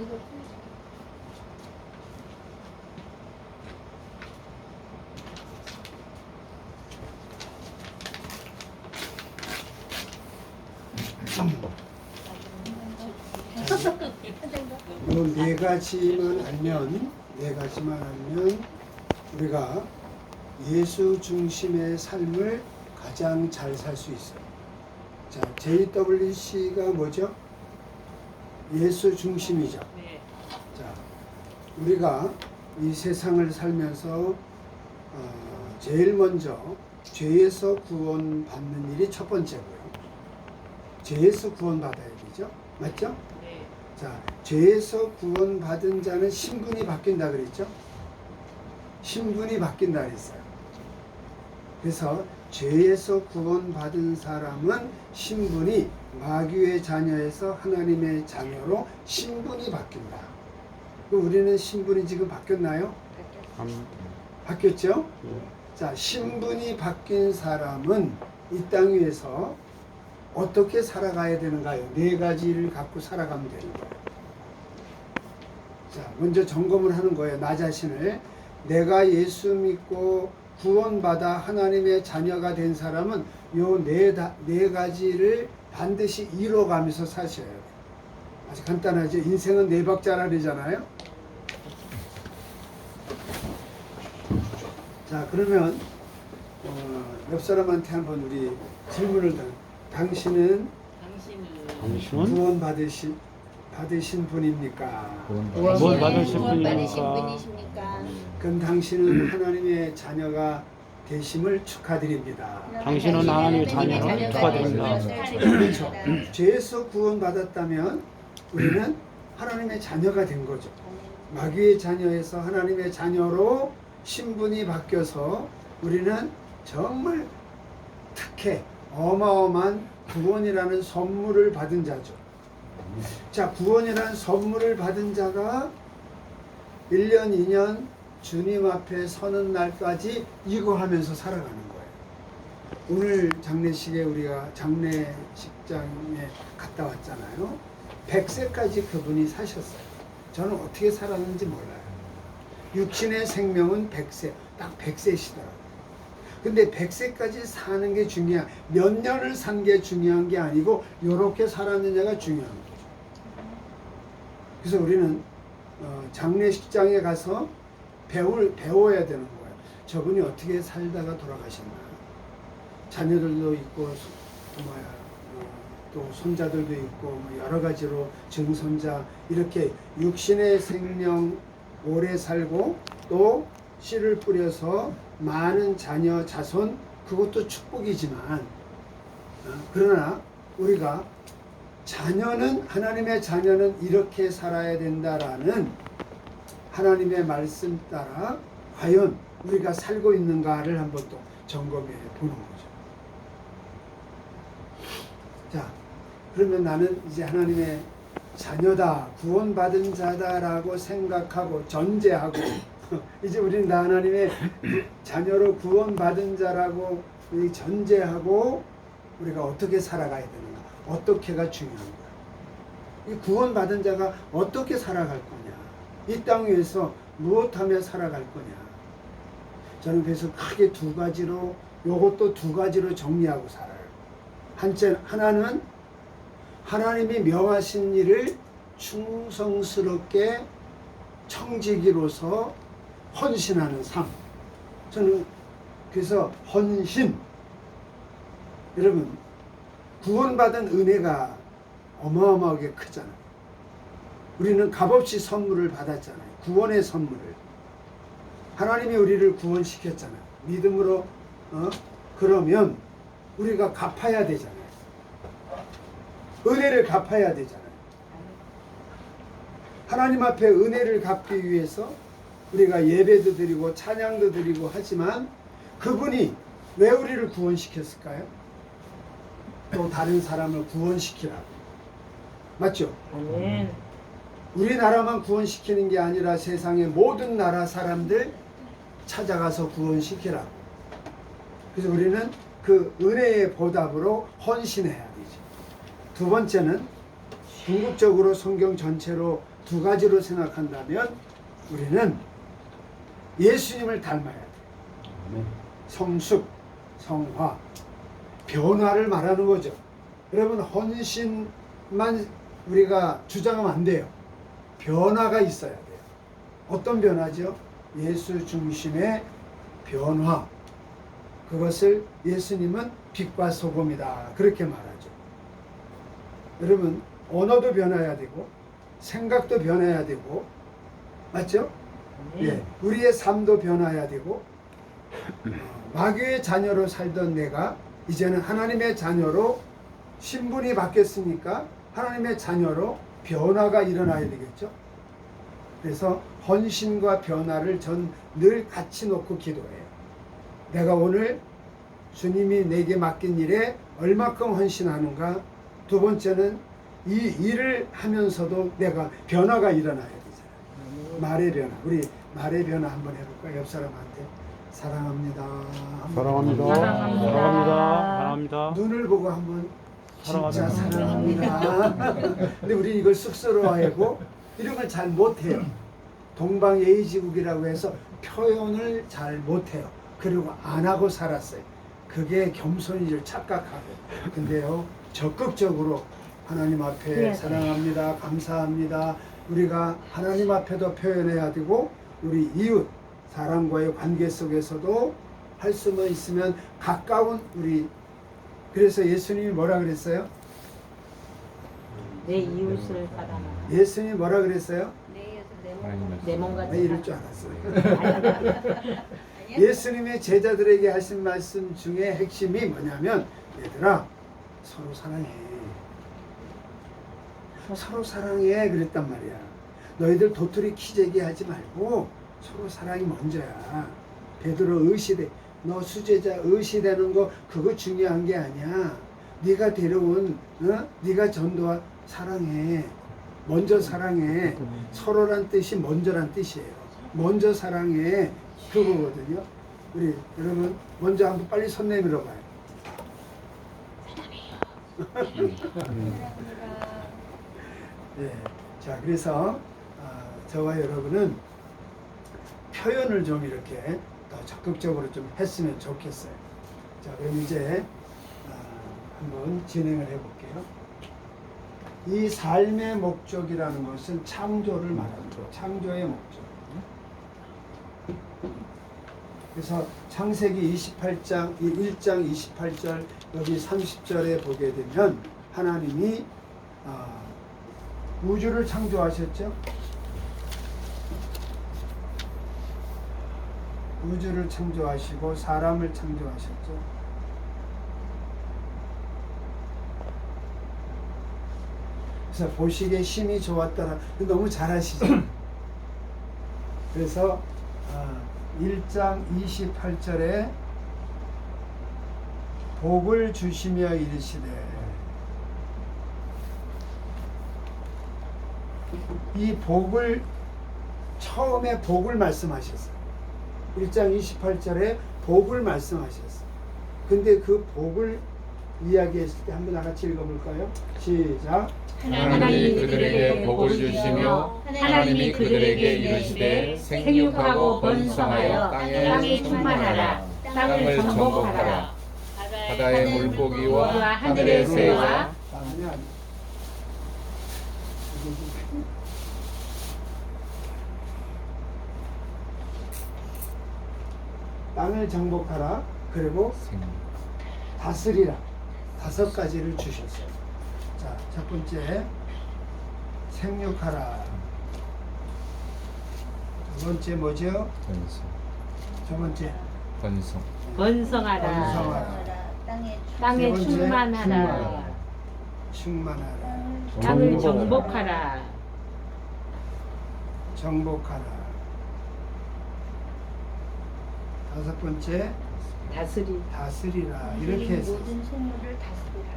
이 네 가지만 알면 우리가 예수 중심의 삶을 가장 잘 살 수 있어요. 자, JWC가 뭐죠? 예수 중심이죠. 자, 우리가 이 세상을 살면서 제일 먼저 죄에서 구원받는 일이 첫 번째고요. 죄에서 구원받아야 되죠. 맞죠? 네. 자, 죄에서 구원받은 자는 신분이 바뀐다 그랬죠? 신분이 바뀐다 그랬어요. 그래서 죄에서 구원받은 사람은 신분이 마귀의 자녀에서 하나님의 자녀로 신분이 바뀐다. 그럼 우리는 신분이 지금 바뀌었나요? 바뀌었죠? 자, 신분이 바뀐 사람은 이 땅 위에서 어떻게 살아가야 되는가요? 네 가지를 갖고 살아가면 되는 거예요. 자, 먼저 점검을 하는 거예요. 나 자신을. 내가 예수 믿고 구원받아 하나님의 자녀가 된 사람은 요 네 가지를 반드시 이뤄가면서 사셔야 돼요. 아주 간단하죠. 인생은 네 박자라 그러잖아요. 자, 그러면 옆 사람한테 한번 우리 질문을 당신은 구원 받으신 분입니까? 구원 받으신 분이십니까? 그럼 당신은 하나님의 자녀가 되심을 축하드립니다. 당신은 하나님의 자녀를 축하드립니다. 그렇죠. 죄에서 구원받았다면 우리는 하나님의 자녀가 된 거죠. 마귀의 자녀에서 하나님의 자녀로 신분이 바뀌어서 우리는 정말 특혜, 어마어마한 구원이라는 선물을 받은 자죠. 자, 구원이라는 선물을 받은 자가 1년, 2년 주님 앞에 서는 날까지 이거 하면서 살아가는 거예요. 오늘 장례식에 우리가 장례식장에 갔다 왔잖아요. 100세까지 그분이 사셨어요. 저는 어떻게 살았는지 몰라요. 육신의 생명은 100세, 딱 100세시더라고요. 근데 100세까지 사는 게 중요한, 몇 년을 산 게 중요한 게 아니고 요렇게 살았느냐가 중요한 거죠. 그래서 우리는 장례식장에 가서 배워야 되는 거예요. 저분이 어떻게 살다가 돌아가셨나. 자녀들도 있고 또 손자들도 있고 여러 가지로 증손자, 이렇게 육신의 생명 오래 살고 또 씨를 뿌려서 많은 자녀 자손, 그것도 축복이지만 그러나 우리가 하나님의 자녀는 이렇게 살아야 된다라는 하나님의 말씀 따라 과연 우리가 살고 있는가를 한번 또 점검해 보는 거죠. 자, 그러면 나는 이제 하나님의 자녀다, 구원받은 자다라고 생각하고 전제하고 이제 우리는 나 하나님의 자녀로 구원받은 자라고 전제하고 우리가 어떻게 살아가야 되는가, 어떻게가 중요한 거야. 이 구원받은 자가 어떻게 살아갈 거냐, 이 땅 위에서 무엇하며 살아갈 거냐. 저는 그래서 크게 두 가지로, 요것도 두 가지로 정리하고 살아요. 하나는 하나님이 명하신 일을 충성스럽게 청지기로서 헌신하는 삶. 저는 그래서 헌신. 여러분, 구원받은 은혜가 어마어마하게 크잖아요. 우리는 값없이 선물을 받았잖아요. 구원의 선물을. 하나님이 우리를 구원시켰잖아요. 믿음으로. 그러면 우리가 갚아야 되잖아요. 은혜를 갚아야 되잖아요. 하나님 앞에 은혜를 갚기 위해서 우리가 예배도 드리고 찬양도 드리고 하지만 그분이 왜 우리를 구원시켰을까요? 또 다른 사람을 구원시키라고. 맞죠? 아멘. 우리나라만 구원시키는 게 아니라 세상의 모든 나라 사람들 찾아가서 구원시키라고. 그래서 우리는 그 은혜의 보답으로 헌신해야 되죠. 두 번째는 궁극적으로 성경 전체로 두 가지로 생각한다면 우리는 예수님을 닮아야 돼요. 성숙, 성화, 변화를 말하는 거죠. 여러분, 헌신만 우리가 주장하면 안 돼요. 변화가 있어야 돼요. 어떤 변화죠? 예수 중심의 변화. 그것을 예수님은 빛과 소금이다, 그렇게 말하죠. 여러분, 언어도 변해야 되고 생각도 변해야 되고, 맞죠? 예, 우리의 삶도 변해야 되고, 마귀의 자녀로 살던 내가 이제는 하나님의 자녀로 신분이 바뀌었으니까 하나님의 자녀로 변화가 일어나야 되겠죠. 그래서 헌신과 변화를 전 늘 같이 놓고 기도해요. 내가 오늘 주님이 내게 맡긴 일에 얼마큼 헌신하는가. 두 번째는 이 일을 하면서도 내가 변화가 일어나야 되잖아요. 말의 변화. 우리 말의 변화 한번 해볼까요? 옆 사람한테 사랑합니다. 사랑합니다. 사랑합니다. 사랑합니다. 사랑합니다. 눈을 보고 한번 진짜 사랑합니다. 사랑합니다. 근데 우리 이걸 쑥스러워하고 이런 걸 잘 못해요. 동방예의지국이라고 해서 표현을 잘 못해요. 그리고 안 하고 살았어요. 그게 겸손인 줄 착각하고. 근데요, 적극적으로 하나님 앞에 사랑합니다, 감사합니다. 우리가 하나님 앞에도 표현해야 되고, 우리 이웃 사람과의 관계 속에서도 할 수만 있으면 가까운 우리. 그래서 예수님이 뭐라 그랬어요? 내 이웃을 사랑하라. 예수님이 뭐라 그랬어요? 내 몸과 나 이럴 줄 알았어요. 예수님의 제자들에게 하신 말씀 중에 핵심이 뭐냐면, 얘들아, 서로 사랑해. 서로 사랑해 그랬단 말이야. 너희들 도토리 키재기 하지 말고 서로 사랑이 먼저야. 베드로 의시돼. 너 수제자 의시되는 거 그거 중요한 게 아니야. 네가 데려온 네가 전도한 사랑해. 먼저 사랑해. 서로란 뜻이 먼저란 뜻이에요. 먼저 사랑해, 그거거든요. 우리 여러분 먼저 한번 빨리 손 내밀어 봐요. 네, 자 그래서 저와 여러분은 표현을 좀 이렇게 더 적극적으로 좀 했으면 좋겠어요. 자 그럼 이제 한번 진행을 해볼게요. 이 삶의 목적이라는 것은 창조를 말합니다. 창조의 목적. 그래서 창세기 28장 1장 28절 여기 30절에 보게 되면 하나님이 우주를 창조하셨죠. 우주를 창조하시고 사람을 창조하셨죠. 그래서 보시기에 심히 좋았더라. 너무 잘하시죠. 그래서 1장 28절에 복을 주시며 이르시되, 이 복을 처음에 복을 말씀하셨어요. 1장 28절에 복을 말씀하셨어요. 근데 그 복을 이야기했을 때 한번 같이 읽어볼까요? 시작. 하나님이 그들에게 복을 주시며 하나님이 그들에게 이르시되 생육하고 번성하여 땅에 충만하라. 땅을 정복하라. 바다의 물고기와 하늘의 새와 땅을 정복하라. 그리고 다스리라. 5가지를 주셨어요. 자, 첫 번째 생육하라. 두 번째 뭐죠? 번성. 두 번째 번성. 번성하라. 번성하라. 땅에 세 번째, 충만하라. 충만하라. 땅을 정복하라. 정복하라. 5번째 다스리라. 이렇게 했어요. 모든 생물을 다스리라.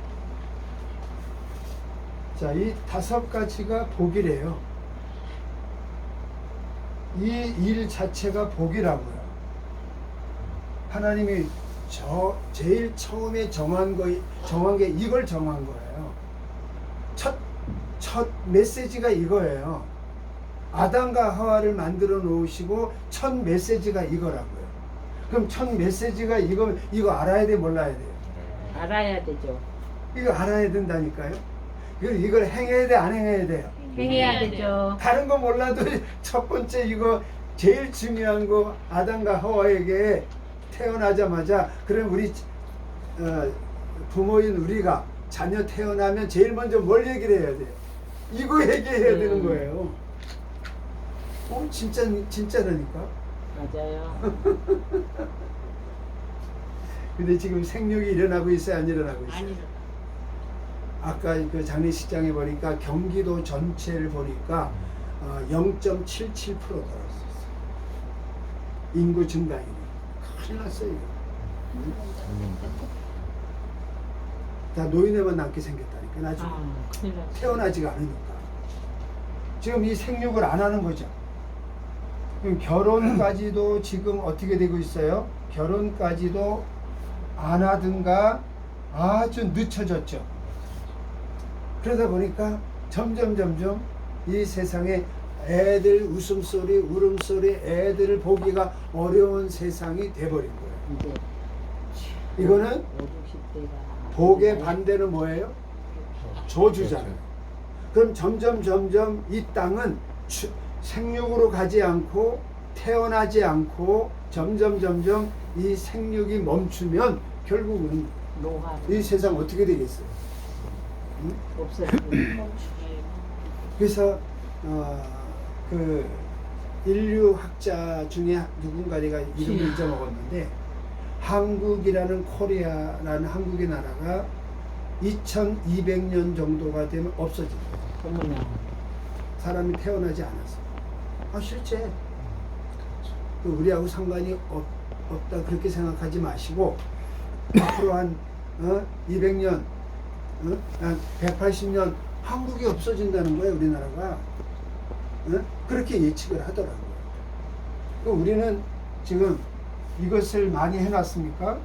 자, 이 5가지가 복이래요. 이 일 자체가 복이라고요. 하나님이 제일 처음에 정한 게 이걸 정한 거예요. 첫 메시지가 이거예요. 아담과 하와를 만들어 놓으시고 첫 메시지가 이거라고요. 그럼 첫 메시지가 이거 알아야 돼, 몰라야 돼요? 알아야 되죠. 이거 알아야 된다니까요. 이걸 행해야 돼, 안 행해야 돼요? 행해야 되죠. 다른 거 몰라도 첫 번째 이거 제일 중요한 거 아담과 하와에게 태어나자마자 그럼 우리 부모인 우리가 자녀 태어나면 제일 먼저 뭘 얘기를 해야 돼요? 이거 얘기해야 되는 거예요. 진짜라니까. 맞아요. 근데 지금 생육이 일어나고 있어요, 안 일어나고 있어요? 아니, 아까 그 장례식장에 보니까 경기도 전체를 보니까 0.77% 떨어졌어요. 인구 증가율이. 큰일 났어요. 이거. 다 노인네만 남게 생겼다니까 나중에. 큰일 났죠. 태어나지가 않으니까. 지금 이 생육을 안 하는 거죠. 그럼 결혼까지도 지금 어떻게 되고 있어요? 결혼까지도 안 하든가 아주 늦춰졌죠. 그러다 보니까 점점 이 세상에 애들 웃음소리, 울음소리, 애들을 보기가 어려운 세상이 돼버린 거예요. 이제 이거는 50, 60대가 복의 반대는 뭐예요? 저주잖아요. 그럼 점점 이 땅은 생육으로 가지 않고 태어나지 않고 점점 이 생육이 멈추면 결국은 노화 이 세상 어떻게 되겠어요? 응? 없어지고 그래서 그 인류학자 중에 누군가가 이름을 잊어먹었는데 한국이라는 코리아라는 한국의 나라가 2200년 정도가 되면 없어진다. 어머나. 사람이 태어나지 않아서. 실제 우리하고 상관이 없다 그렇게 생각하지 마시고 앞으로 한 200년, 한 180년 한국이 없어진다는 거예요, 우리나라가. 그렇게 예측을 하더라고요. 우리는 지금 이것을 많이 해놨습니까?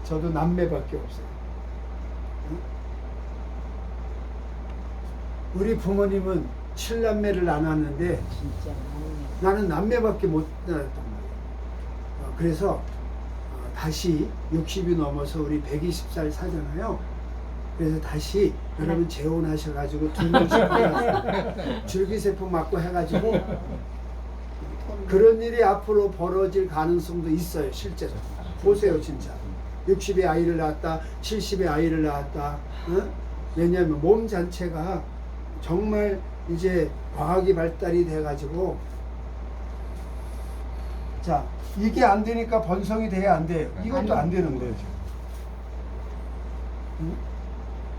저도 남매밖에 없어요. 우리 부모님은 7남매를 낳았는데 진짜 나는 남매밖에 못 낳았단 말이에요. 그래서 다시 60이 넘어서 우리 120살 사잖아요. 그래서 다시 여러분 재혼하셔가지고 2명씩 줄기세포 맞고 해가지고 그런 일이 앞으로 벌어질 가능성도 있어요. 실제로 보세요. 진짜 60의 아이를 낳았다 70의 아이를 낳았다. 왜냐하면 몸 자체가 정말 이제 과학이 발달이 돼가지고 자 이게 안 되니까 번성이 돼야 안 돼요. 이것도 안 되는 거예요.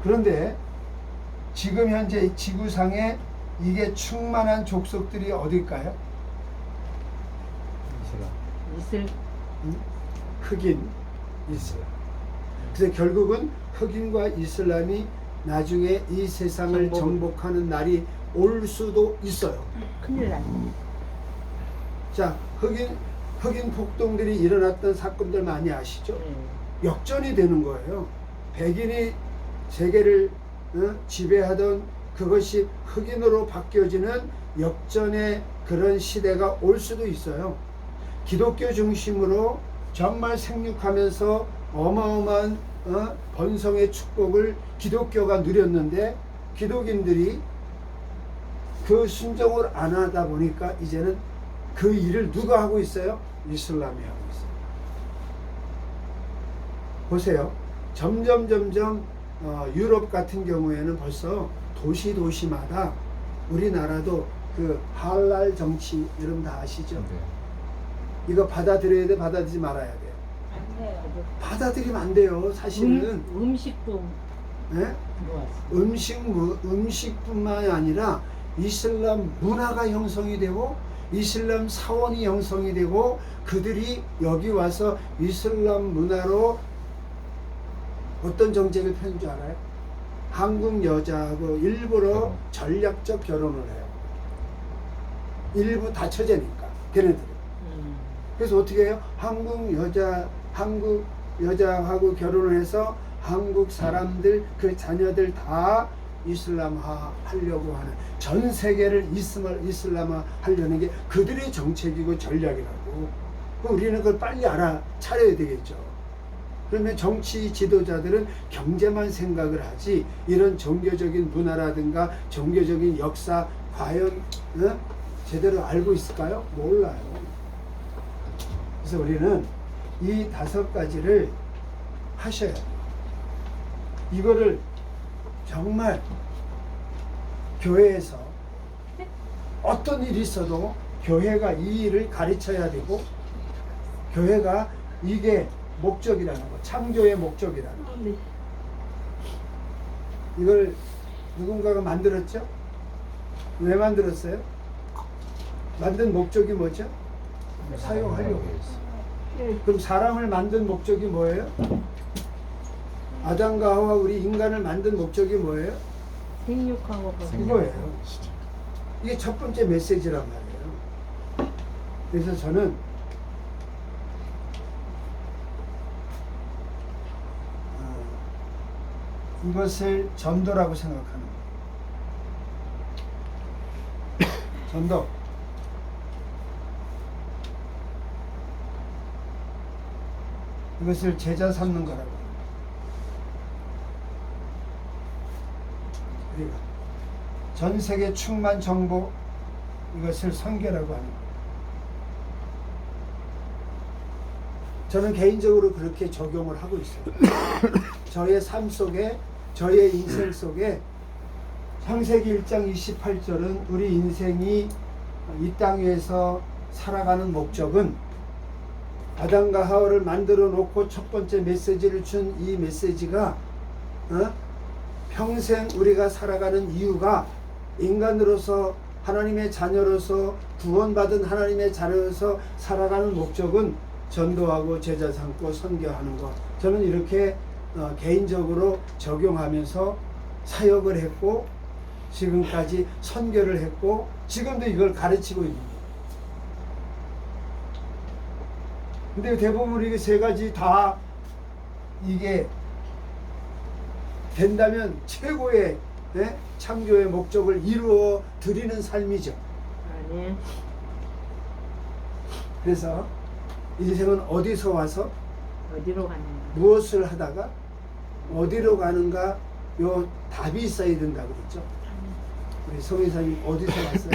그런데 지금 현재 지구상에 이게 충만한 족속들이 어딜까요? 있을 흑인, 이슬람. 그래서 결국은 흑인과 이슬람이 나중에 이 세상을 정복하는 날이 올 수도 있어요. 큰일 났네. 자, 흑인 폭동들이 일어났던 사건들 많이 아시죠? 역전이 되는 거예요. 백인이 세계를 지배하던 그것이 흑인으로 바뀌어지는 역전의 그런 시대가 올 수도 있어요. 기독교 중심으로 정말 생육하면서 어마어마한 번성의 축복을 기독교가 누렸는데 기독인들이 그 순종을 안 하다 보니까 이제는 그 일을 누가 하고 있어요? 이슬람이 하고 있어요. 보세요. 점점 유럽 같은 경우에는 벌써 도시마다 우리나라도 그 할랄 정치 여러분 다 아시죠? 네. 이거 받아들여야 돼, 받아들이지 말아야 돼요. 안 돼요. 받아들이면 안 돼요. 사실은 음식도 네? 들어왔어. 음식뿐만이 아니라 이슬람 문화가 형성이 되고 이슬람 사원이 형성이 되고 그들이 여기 와서 이슬람 문화로 어떤 정책을 펴는 줄 알아요? 한국 여자하고 일부러 전략적 결혼을 해요. 일부 다 처제니까 걔네들은. 그래서 어떻게 해요? 한국 여자하고 결혼을 해서 한국 사람들 그 자녀들 다 이슬람화 하려고 하는, 전 세계를 이슬람화 하려는 게 그들의 정책이고 전략이라고. 우리는 그걸 빨리 알아차려야 되겠죠. 그러면 정치 지도자들은 경제만 생각을 하지 이런 종교적인 문화라든가 종교적인 역사 과연 제대로 알고 있을까요? 몰라요. 그래서 우리는 이 5가지를 하셔야 돼요. 이거를 정말 교회에서 어떤 일이 있어도 교회가 이 일을 가르쳐야 되고, 교회가 이게 목적이라는 거, 창조의 목적이라는 거. 이걸 누군가가 만들었죠? 왜 만들었어요? 만든 목적이 뭐죠? 사용하려고 했어요. 그럼 사람을 만든 목적이 뭐예요? 아담과 하와 우리 인간을 만든 목적이 뭐예요? 생육하고 이거예요. 이게 첫 번째 메시지란 말이에요. 그래서 저는 이것을 전도라고 생각하는 거예요. 전도. 이것을 제자 삼는 거라고. 그리고 전 세계 충만 정보, 이것을 선교라고 하는 거예요. 저는 개인적으로 그렇게 적용을 하고 있어요. 저의 삶 속에, 저의 인생 속에 창세기 1장 28절은 우리 인생이 이 땅 위에서 살아가는 목적은, 아담과 하와를 만들어 놓고 첫 번째 메시지를 준 이 메시지가 평생 우리가 살아가는 이유가, 인간으로서 하나님의 자녀로서 구원받은 하나님의 자녀로서 살아가는 목적은 전도하고 제자 삼고 선교하는 것. 저는 이렇게 개인적으로 적용하면서 사역을 했고, 지금까지 선교를 했고, 지금도 이걸 가르치고 있는 거예요. 근데 대부분 이게 3가지 다 이게 된다면 최고의 창조의 목적을 이루어 드리는 삶이죠. 아니. 그래서 인생은 어디서 와서 어디로 가는가? 무엇을 하다가 어디로 가는가, 요 답이 있어야 된다고 그랬죠. 우리 성의사님 어디서 왔어요?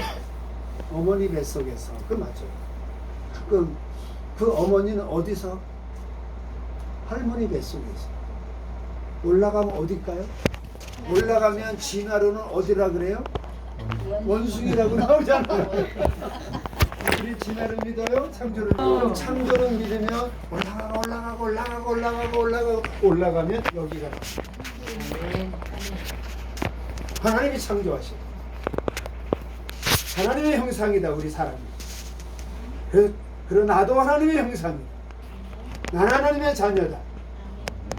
어머니 뱃속에서. 그 맞죠. 그 어머니는 어디서? 할머니 뱃속에서. 올라가면 어딜까요? 올라가면 진화로는 어디라 그래요? 원숭이라고 나오잖아요. 우리 진화를 믿어요? 창조를 믿어요? 창조를 믿으면 올라가면 여기가 하나님이 창조하신 하나님의 형상이다, 우리 사람이. 그러나 나도 하나님의 형상이다. 나는 하나님의 자녀다.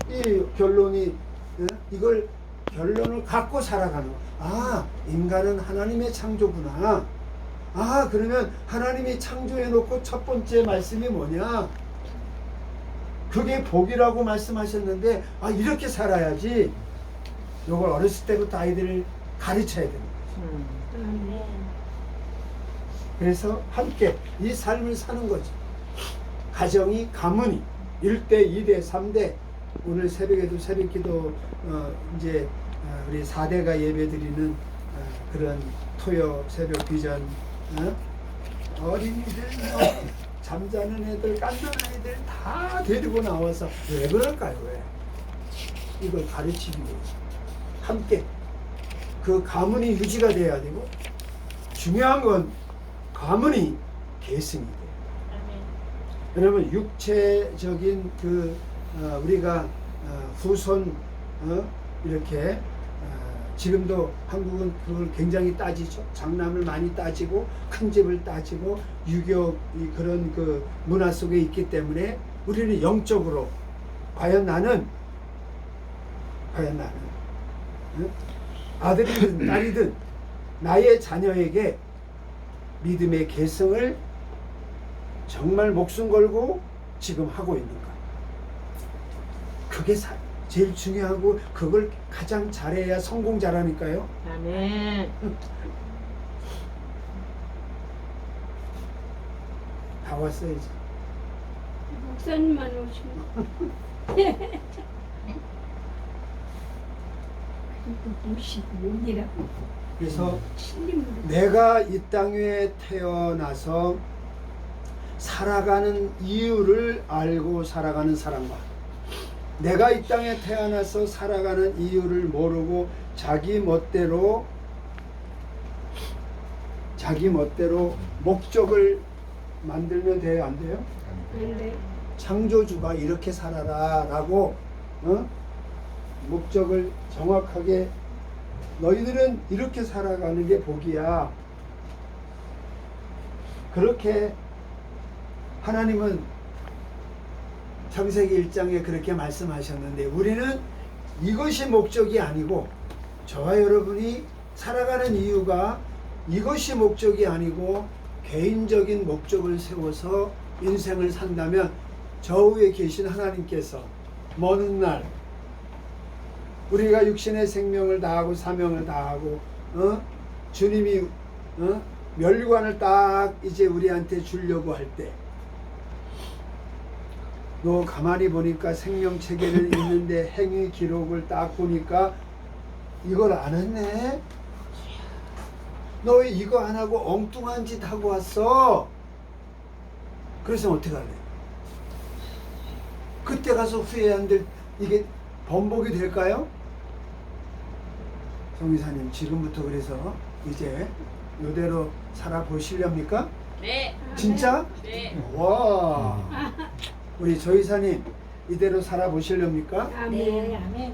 이 결론이, 이걸 결론을 갖고 살아가는 거야. 아, 인간은 하나님의 창조구나. 아, 그러면 하나님이 창조해놓고 첫 번째 말씀이 뭐냐? 그게 복이라고 말씀하셨는데, 아, 이렇게 살아야지. 이걸 어렸을 때부터 아이들을 가르쳐야 되는 거죠. 그래서 함께 이 삶을 사는 거지. 가정이, 가문이 1대, 2대, 3대. 오늘 새벽에도 새벽기도 이제 우리 4대가 예배드리는 그런 토요 새벽 비전, 어린이들, 잠자는 애들, 깐는 아이들 다 데리고 나와서 왜 그럴까요? 왜? 이걸 가르치기 위해서 함께 그 가문이 유지가 돼야 되고, 중요한 건 가문이 계승이 돼요. 여러분, 육체적인 우리가 후손 이렇게 지금도 한국은 그걸 굉장히 따지죠. 장남을 많이 따지고 큰 집을 따지고 유교 그런 그 문화 속에 있기 때문에 우리는 영적으로 과연 나는 아들이든 딸이든 나의 자녀에게 믿음의 계승을 정말 목숨 걸고 지금 하고 있는가? 그게 제일 중요하고 그걸 가장 잘해야 성공 잘하니까요. 아멘. 다 왔어요 이제. 목사님만 오시면 무시 못이라고 그래서 신림으로 내가 이 땅 위에 태어나서 살아가는 이유를 알고 살아가는 사람과 내가 이 땅에 태어나서 살아가는 이유를 모르고 자기 멋대로 목적을 만들면 돼요, 안 돼요? 근데 창조주가 이렇게 살아라 라고 목적을 정확하게 너희들은 이렇게 살아가는 게 복이야. 그렇게 하나님은 창세기 1장에 그렇게 말씀하셨는데 우리는 이것이 목적이 아니고 저와 여러분이 살아가는 이유가 이것이 목적이 아니고 개인적인 목적을 세워서 인생을 산다면 저 위에 계신 하나님께서 먼 훗날 우리가 육신의 생명을 다하고 사명을 다하고 주님이 멸관을 딱 이제 우리한테 주려고 할 때 너 가만히 보니까 생명체계는 있는데 행위 기록을 딱 보니까 이걸 안 했네? 너 왜 이거 안 하고 엉뚱한 짓 하고 왔어? 그래서 어떻게 할래? 그때 가서 후회한들 이게 번복이 될까요? 성의사님 지금부터 그래서 이제 이대로 살아보시렵니까? 네. 진짜? 네. 와 우리 조이사님 이대로 살아보시렵니까? 아멘. 아멘.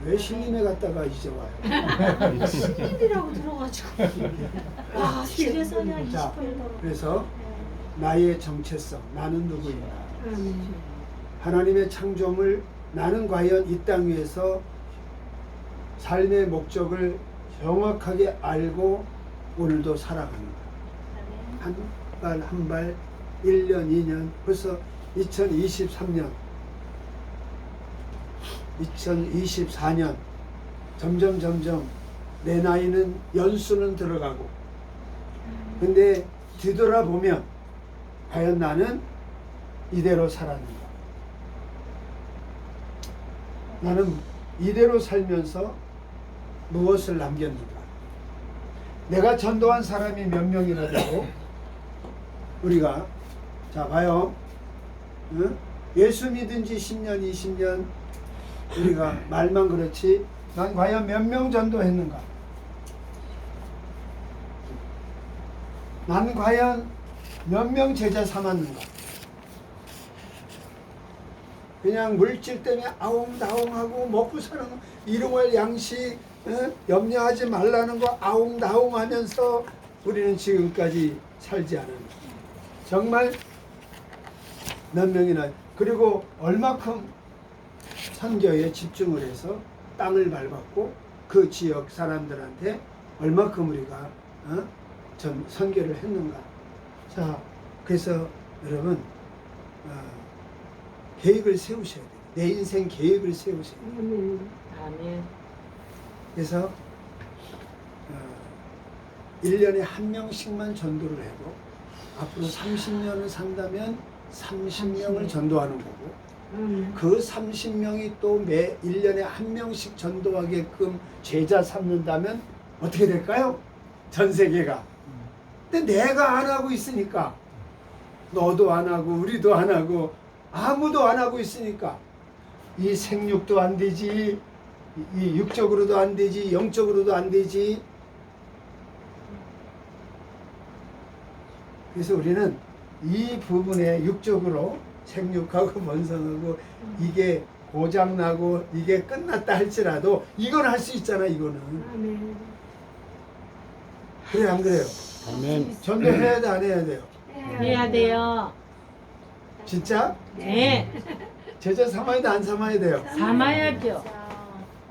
왜 신림에 갔다가 이제 와요? 신림이라고 들어가지고. 와, 집에서 그냥 자, 20분 걸어. 그래서 나의 정체성 나는 누구인가 아멘. 하나님의 창조물 나는 과연 이 땅 위에서 삶의 목적을 정확하게 알고 오늘도 살아가는가 한 발 한 발 1년 2년 벌써 2023년 2024년 점점 내 나이는 연수는 들어가고 근데 뒤돌아보면 과연 나는 이대로 살았는가 나는 이대로 살면서 무엇을 남겼는가 내가 전도한 사람이 몇 명이나 되고 우리가 자 봐요 응? 예수 믿은 지 10년 20년 우리가 말만 그렇지 난 과연 몇 명 전도했는가 난 과연 몇 명 제자 삼았는가 그냥 물질 때문에 아웅다웅하고 먹고 사는 일용할 양식 염려하지 말라는 거 아웅다웅하면서 우리는 지금까지 살지 않았는가 정말 몇 명이나 그리고 얼마큼 선교에 집중을 해서 땅을 밟았고 그 지역 사람들한테 얼마큼 우리가 선교를 했는가 자 그래서 여러분 계획을 세우셔야 돼요 내 인생 계획을 세우셔야 돼요 아멘. 아멘. 그래서 1년에 한 명씩만 전도를 해도 앞으로 30년을 산다면 30명을 전도하는 거고 아멘. 그 30명이 또 매 1년에 한 명씩 전도하게끔 제자 삼는다면 어떻게 될까요? 전 세계가. 근데 내가 안 하고 있으니까 너도 안 하고 우리도 안 하고 아무도 안 하고 있으니까 이 생육도 안 되지 이 육적으로도 안 되지 영적으로도 안 되지 그래서 우리는 이 부분에 육적으로 생육하고 번성하고 이게 고장나고 이게 끝났다 할지라도 이건 할 수 있잖아 이거는 아멘. 그래 안 그래요? 아멘. 전도해야 돼 안 해야 돼요? 해야 돼요. 진짜? 네. 제자 삼아야 돼 안 삼아야 돼요? 삼아야죠.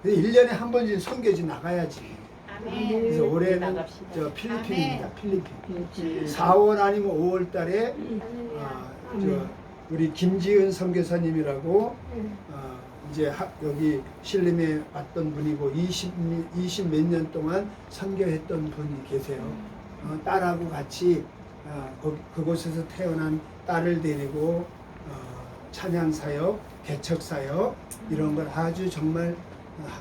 1년에 한 번씩 선교지 나가야지 아멘. 그래서 올해는 나갑시다. 저 필리핀입니다 필리핀 그렇지. 4월 아니면 5월 달에 저 우리 김지은 선교사님이라고 이제 여기 신림에 왔던 분이고 20 몇 년 동안 선교했던 분이 계세요. 딸하고 같이 그곳에서 태어난 딸을 데리고 찬양 사역, 개척 사역 이런 걸 아주 정말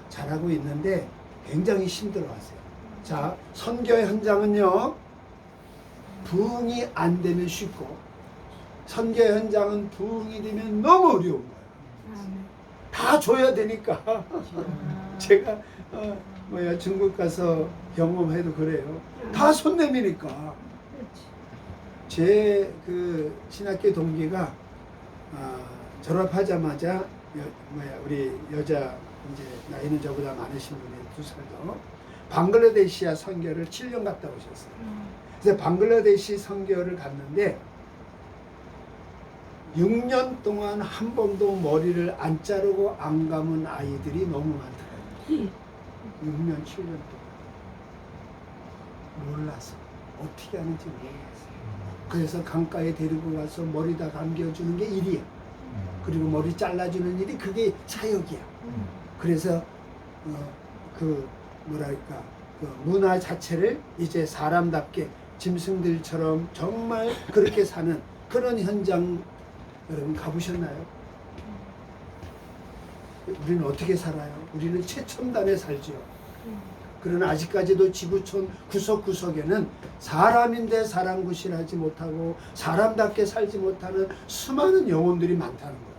잘하고 있는데 굉장히 힘들어하세요. 자, 선교 현장은요, 부흥이 안 되면 쉽고 선교 현장은 부흥이 되면 너무 어려운 거예요. 다 줘야 되니까. 제가 중국 가서 경험해도 그래요. 다 손 내미니까. 제 그 신학교 동기가 졸업하자마자 우리 여자 이제 나이는 저보다 많으신 분이 2살 더 방글라데시아 선교를 7년 갔다 오셨어요. 그래서 방글라데시 선교를 갔는데 6년 동안 한 번도 머리를 안 자르고 안 감은 아이들이 너무 많더라고요. 6년, 7년 동안. 몰라서. 어떻게 하는지 몰랐어요. 그래서 강가에 데리고 가서 머리 다 감겨주는 게 일이야. 그리고 머리 잘라주는 일이 그게 사역이야. 그래서 그 뭐랄까 그 문화 자체를 이제 사람답게 짐승들처럼 정말 그렇게 사는 그런 현장 여러분 가보셨나요? 우리는 어떻게 살아요? 우리는 최첨단에 살죠. 그러나 아직까지도 지구촌 구석구석에는 사람인데 사람 구실하지 못하고 사람답게 살지 못하는 수많은 영혼들이 많다는 거예요.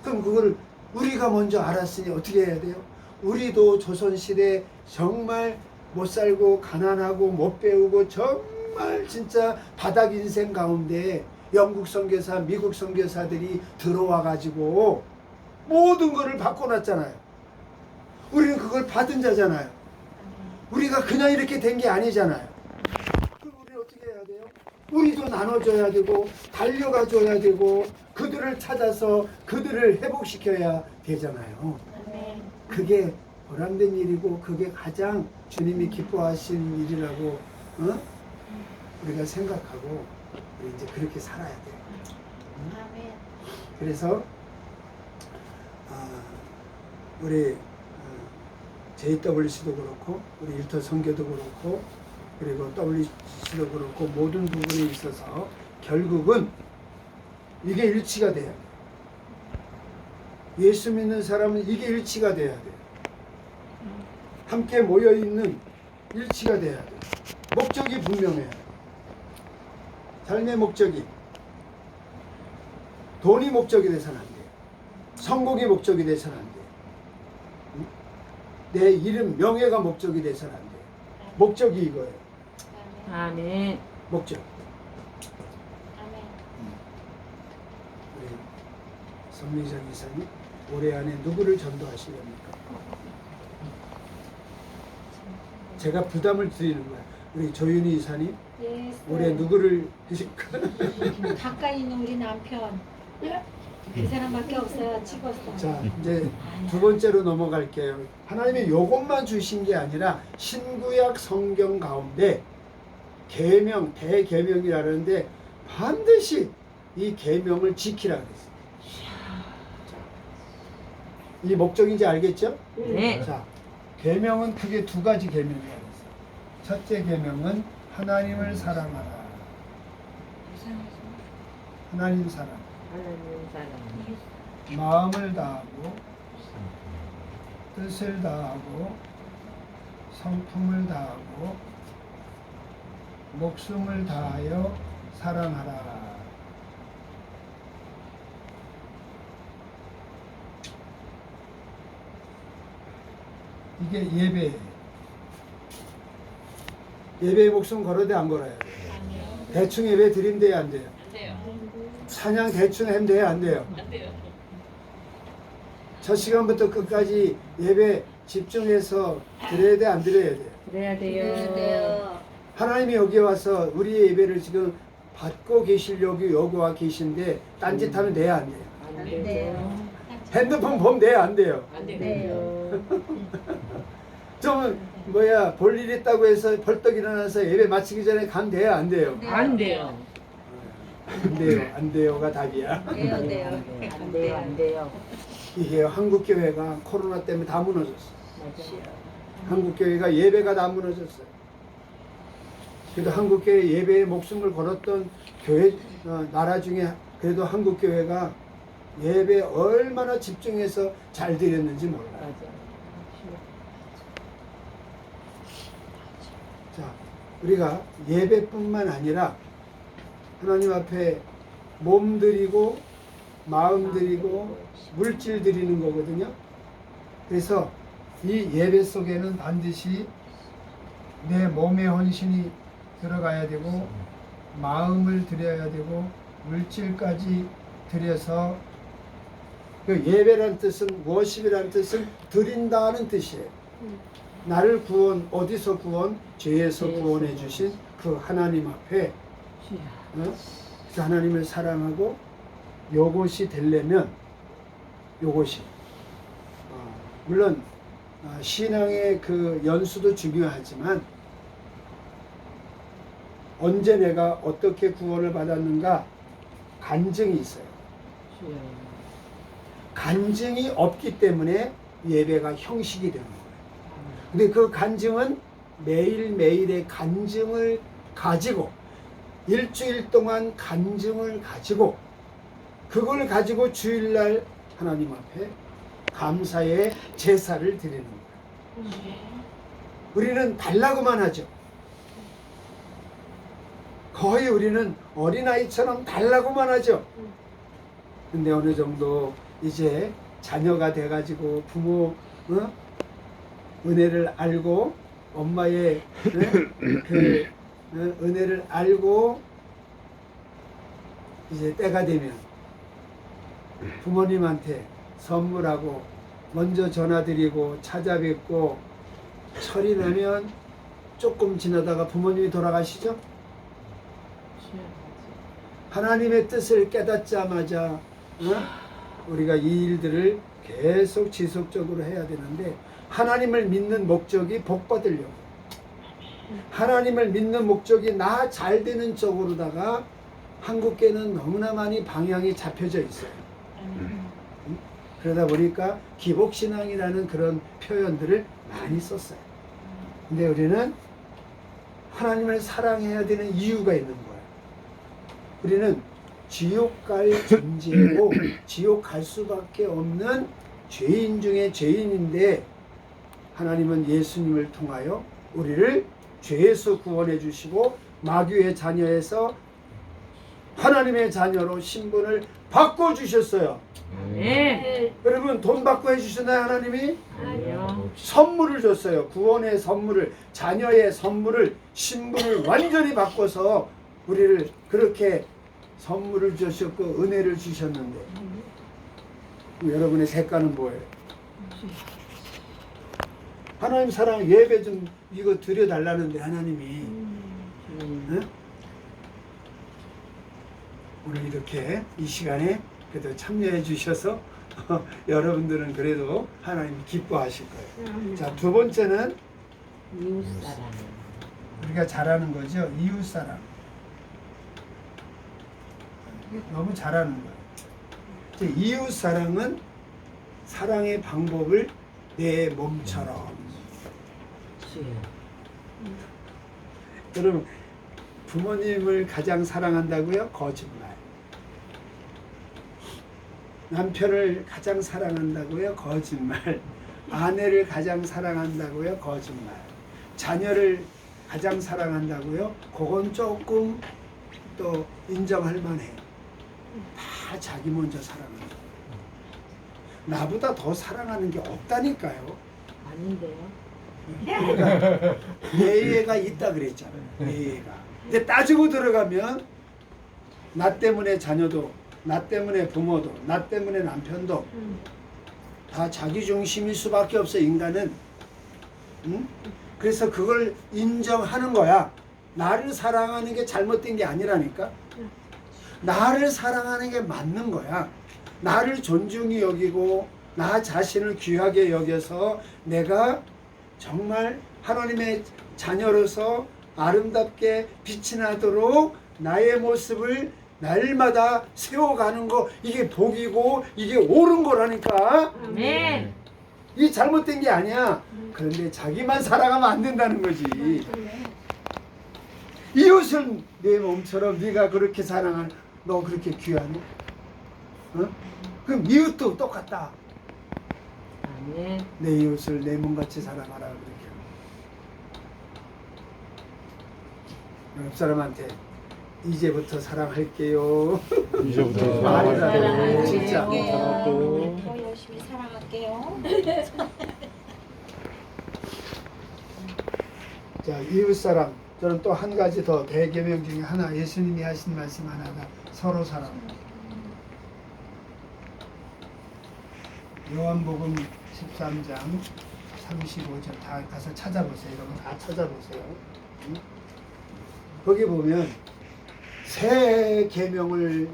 그럼 그걸 우리가 먼저 알았으니 어떻게 해야 돼요? 우리도 조선시대 정말 못 살고 가난하고 못 배우고 정말 진짜 바닥 인생 가운데 영국 선교사, 미국 선교사들이 들어와 가지고 모든 것을 바꿔놨잖아요. 우리는 그걸 받은 자잖아요. 우리가 그냥 이렇게 된 게 아니잖아요. 그럼 우리는 어떻게 해야 돼요? 우리도 나눠줘야 되고 달려가 줘야 되고 그들을 찾아서 그들을 회복시켜야 되잖아요. 그게 보람된 일이고 그게 가장 주님이 기뻐하신 일이라고 우리가 생각하고 우리 이제 그렇게 살아야 돼요. 그래서 우리 JWC도 그렇고 우리 일터 선교도 그렇고 그리고 WC도 그렇고 모든 부분에 있어서 결국은 이게 일치가 돼야 돼요. 예수 믿는 사람은 이게 일치가 돼야 돼요. 함께 모여있는 일치가 돼야 돼요. 목적이 분명해야 돼요. 삶의 목적이 돈이 목적이 돼서는 안 돼요. 성공이 목적이 돼서는 안 돼요. 내 이름, 명예가 목적이 돼서는 안 돼요. 목적이 이거예요. 아멘. 목적. 우리 선미정 이사님, 올해 안에 누구를 전도하시렵니까? 제가 부담을 드리는 거예요. 우리 조윤희 이사님, 올해 누구를 하실까? 가까이 있는 우리 남편. 그 사람밖에 없어요. 찍었어. 자, 이제 두 번째로 넘어갈게요. 하나님이 요것만 주신 게 아니라 신구약 성경 가운데 계명, 대계명이라는데 반드시 이 계명을 지키라 그랬어요. 이 목적인지 알겠죠? 네. 자, 계명은 크게 두 가지 계명이라고 했어요. 첫째 계명은 하나님을 사랑하라. 하나님 사랑. 하나님 사랑. 마음을 다하고 뜻을 다하고 성품을 다하고 목숨을 다하여 사랑하라. 이게 예배예요. 예배의 목숨 걸어야 돼, 안 걸어야 돼? 대충 예배 드림 돼야 안 돼요? 찬양 대충 하면 돼요, 안 돼요? 첫 시간부터 끝까지 예배 집중해서 드려야 돼, 안 드려야 돼요? 그래야 돼요. 하나님이 여기 와서 우리의 예배를 지금 받고 계시려고 여기 와 계신데 딴짓하면 돼요, 안 돼요? 안 돼요. 핸드폰 보면 돼요, 안 돼요? 안 돼요. 좀 볼 일 있다고 해서 벌떡 일어나서 예배 마치기 전에 가면 돼요, 안 돼요? 안 돼요. 안 돼요, 안 돼요가 답이야. 돼요. 안 돼요. 안 돼요. 이게 한국교회가 코로나 때문에 다 무너졌어. 한국교회가 예배가 다 무너졌어요. 그래도 한국교회 예배에 목숨을 걸었던 교회 나라 중에 그래도 한국교회가 예배 얼마나 집중해서 잘 드렸는지 몰라요. 자, 우리가 예배뿐만 아니라 하나님 앞에 몸 드리고 마음 드리고 물질 드리는 거거든요. 그래서 이 예배 속에는 반드시 내 몸의 헌신이 들어가야 되고 마음을 드려야 되고 물질까지 드려서 그 예배란 뜻은 워십이라는 뜻은 드린다는 뜻이에요. 나를 어디서 죄에서 구원해 주신 그 하나님 앞에 그 하나님을 사랑하고 요것이 되려면 요것이 물론 신앙의 그 연수도 중요하지만 언제 내가 어떻게 구원을 받았는가 간증이 있어요. 간증이 없기 때문에 예배가 형식이 되는 거예요. 근데 그 간증은 매일매일의 간증을 가지고 일주일 동안 간증을 가지고 그걸 가지고 주일날 하나님 앞에 감사의 제사를 드리는 거예요. 우리는 달라고만 하죠. 거의 우리는 어린아이처럼 달라고만 하죠. 근데 어느 정도 이제 자녀가 돼가지고 부모 은혜를 알고 엄마의 그 은혜를 알고 이제 때가 되면 부모님한테 선물하고 먼저 전화드리고 찾아뵙고 철이 나면 조금 지나다가 부모님이 돌아가시죠? 하나님의 뜻을 깨닫자마자 우리가 이 일들을 계속 지속적으로 해야 되는데 하나님을 믿는 목적이 복 받으려고 하나님을 믿는 목적이 나 잘 되는 쪽으로다가 한국교회는 너무나 많이 방향이 잡혀져 있어요. 그러다 보니까 기복신앙이라는 그런 표현들을 많이 썼어요. 근데 우리는 하나님을 사랑해야 되는 이유가 있는 거예요. 우리는 지옥 갈 존재고 지옥 갈 수밖에 없는 죄인 중에 죄인인데 하나님은 예수님을 통하여 우리를 죄에서 구원해 주시고 마귀의 자녀에서 하나님의 자녀로 신분을 바꿔 주셨어요. 네. 여러분 돈 받고 해주셨나요? 하나님이? 아니요. 선물을 줬어요. 구원의 선물을, 자녀의 선물을, 신분을 완전히 바꿔서 우리를 그렇게 선물을 주셨고 은혜를 주셨는데 여러분의 색깔은 뭐예요? 하나님 사랑 예배 좀 이거 드려달라는데 하나님이 응? 오늘 이렇게 이 시간에 그래도 참여해 주셔서 여러분들은 그래도 하나님 기뻐하실 거예요. 자, 두 번째는 이웃사랑. 우리가 잘하는 거죠. 이웃사랑. 너무 잘하는 거예요. 이웃사랑은 사랑의 방법을 내 몸처럼. 여러분 부모님을 가장 사랑한다고요? 거짓말. 남편을 가장 사랑한다고요? 거짓말. 아내를 가장 사랑한다고요? 거짓말. 자녀를 가장 사랑한다고요? 그건 조금 또 인정할 만해. 다 자기 먼저 사랑한다. 나보다 더 사랑하는 게 없다니까요. 아닌데요. 그러니까 예외가 있다 그랬잖아요. 예외가. 근데 따지고 들어가면 나 때문에 자녀도, 나 때문에 부모도, 나 때문에 남편도 다 자기 중심일 수밖에 없어 인간은. 응? 그래서 그걸 인정하는 거야. 나를 사랑하는 게 잘못된 게 아니라니까. 나를 사랑하는 게 맞는 거야. 나를 존중히 여기고 나 자신을 귀하게 여겨서 내가 정말 하나님의 자녀로서 아름답게 빛이 나도록 나의 모습을 날마다 세워가는 거 이게 복이고 이게 옳은 거라니까. 아멘. 이 잘못된 게 아니야. 그런데 자기만 살아가면 안 된다는 거지. 이웃을 내 몸처럼 네가 그렇게 사랑하는 너 그렇게 귀하니? 어? 그럼 이웃도 똑같다. 아멘. 내 이웃을 내 몸같이 사랑하라 그렇게. 옆 사람한테 이제부터 사랑할게요. 이제부터 말이라도 진짜. 사랑할게요. 더 열심히 사랑할게요. 자, 이웃 사랑. 저는 또 한 가지 더 대계명 중에 하나 예수님이 하신 말씀 하나가 서로 사랑. 요한복음 13장 35절 다 가서 찾아보세요. 여러분 다 찾아보세요. 응? 거기 보면 새 계명을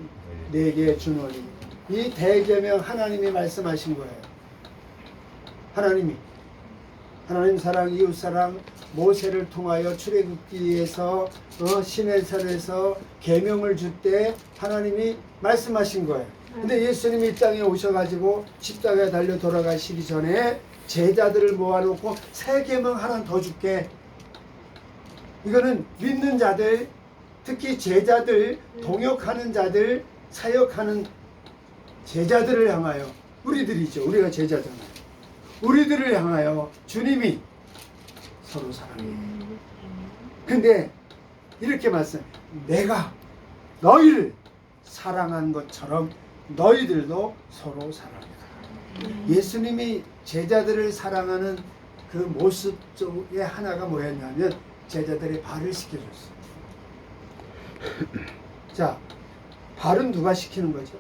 내게 주노니 이 대계명 하나님이 말씀하신 거예요. 하나님 사랑, 이웃 사랑, 모세를 통하여 출애굽기에서 시내산에서 계명을 줄 때 하나님이 말씀하신 거예요. 근데 예수님이 이 땅에 오셔가지고 십자가에 달려 돌아가시기 전에 제자들을 모아놓고 새 계명 하나 더 줄게. 이거는 믿는 자들, 특히 제자들, 동역하는 자들, 사역하는 제자들을 향하여, 우리들이죠. 우리가 제자잖아요. 우리들을 향하여 주님이 서로 사랑해. 근데 이렇게 말씀, 내가 너희를 사랑한 것처럼 너희들도 서로 사랑해라. 예수님이 제자들을 사랑하는 그 모습 중에 하나가 뭐였냐면 제자들의 발을 씻겨줬어요. 자, 발은 누가 시키는 거죠?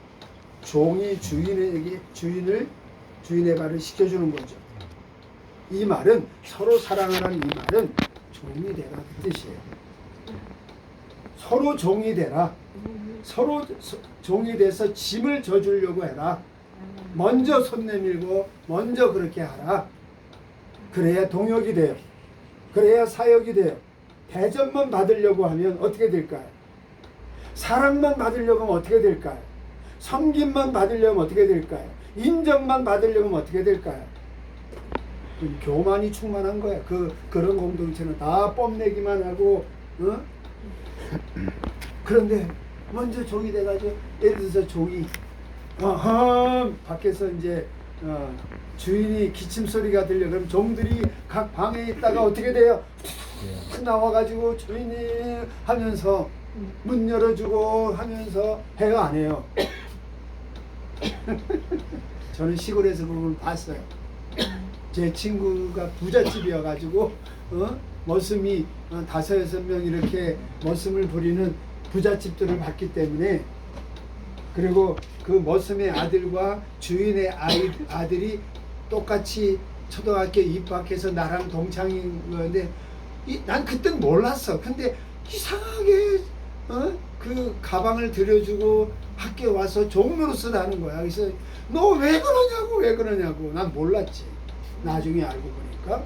종이 주인의 발을 씻겨주는 거죠. 이 말은 서로 사랑하라는 이 말은 종이 되라 그 뜻이에요. 서로 종이 되라. 서로 종이 돼서 짐을 져주려고 해라. 먼저 손 내밀고 먼저 그렇게 하라. 그래야 동역이 돼요. 그래야 사역이 돼요. 대접만 받으려고 하면 어떻게 될까요? 사랑만 받으려고 하면 어떻게 될까요? 섬김만 받으려면 어떻게 될까요? 인정만 받으려면 어떻게 될까요? 교만이 충만한 거야. 그런 공동체는 다 뽐내기만 하고, 그런데 먼저 종이 돼가지고, 예를 들어서 종이, 밖에서 이제, 주인이 기침 소리가 들려. 그럼 종들이 각 방에 있다가 어떻게 돼요? 나와가지고 주인이 하면서 문 열어주고 하면서 해가 안 해요. 저는 시골에서 그걸 봤어요. 제 친구가 부잣집이어가지고 머슴이 5-6명 이렇게 머슴을 부리는 부잣집들을 봤기 때문에, 그리고 그 머슴의 아들과 주인의 아들이 똑같이 초등학교 입학해서 나랑 동창인 건데 난 그땐 몰랐어. 근데 이상하게 그 가방을 들여주고 학교에 와서 종로릇을 하는 거야. 그래서 너 왜 그러냐고 난 몰랐지. 나중에 알고 보니까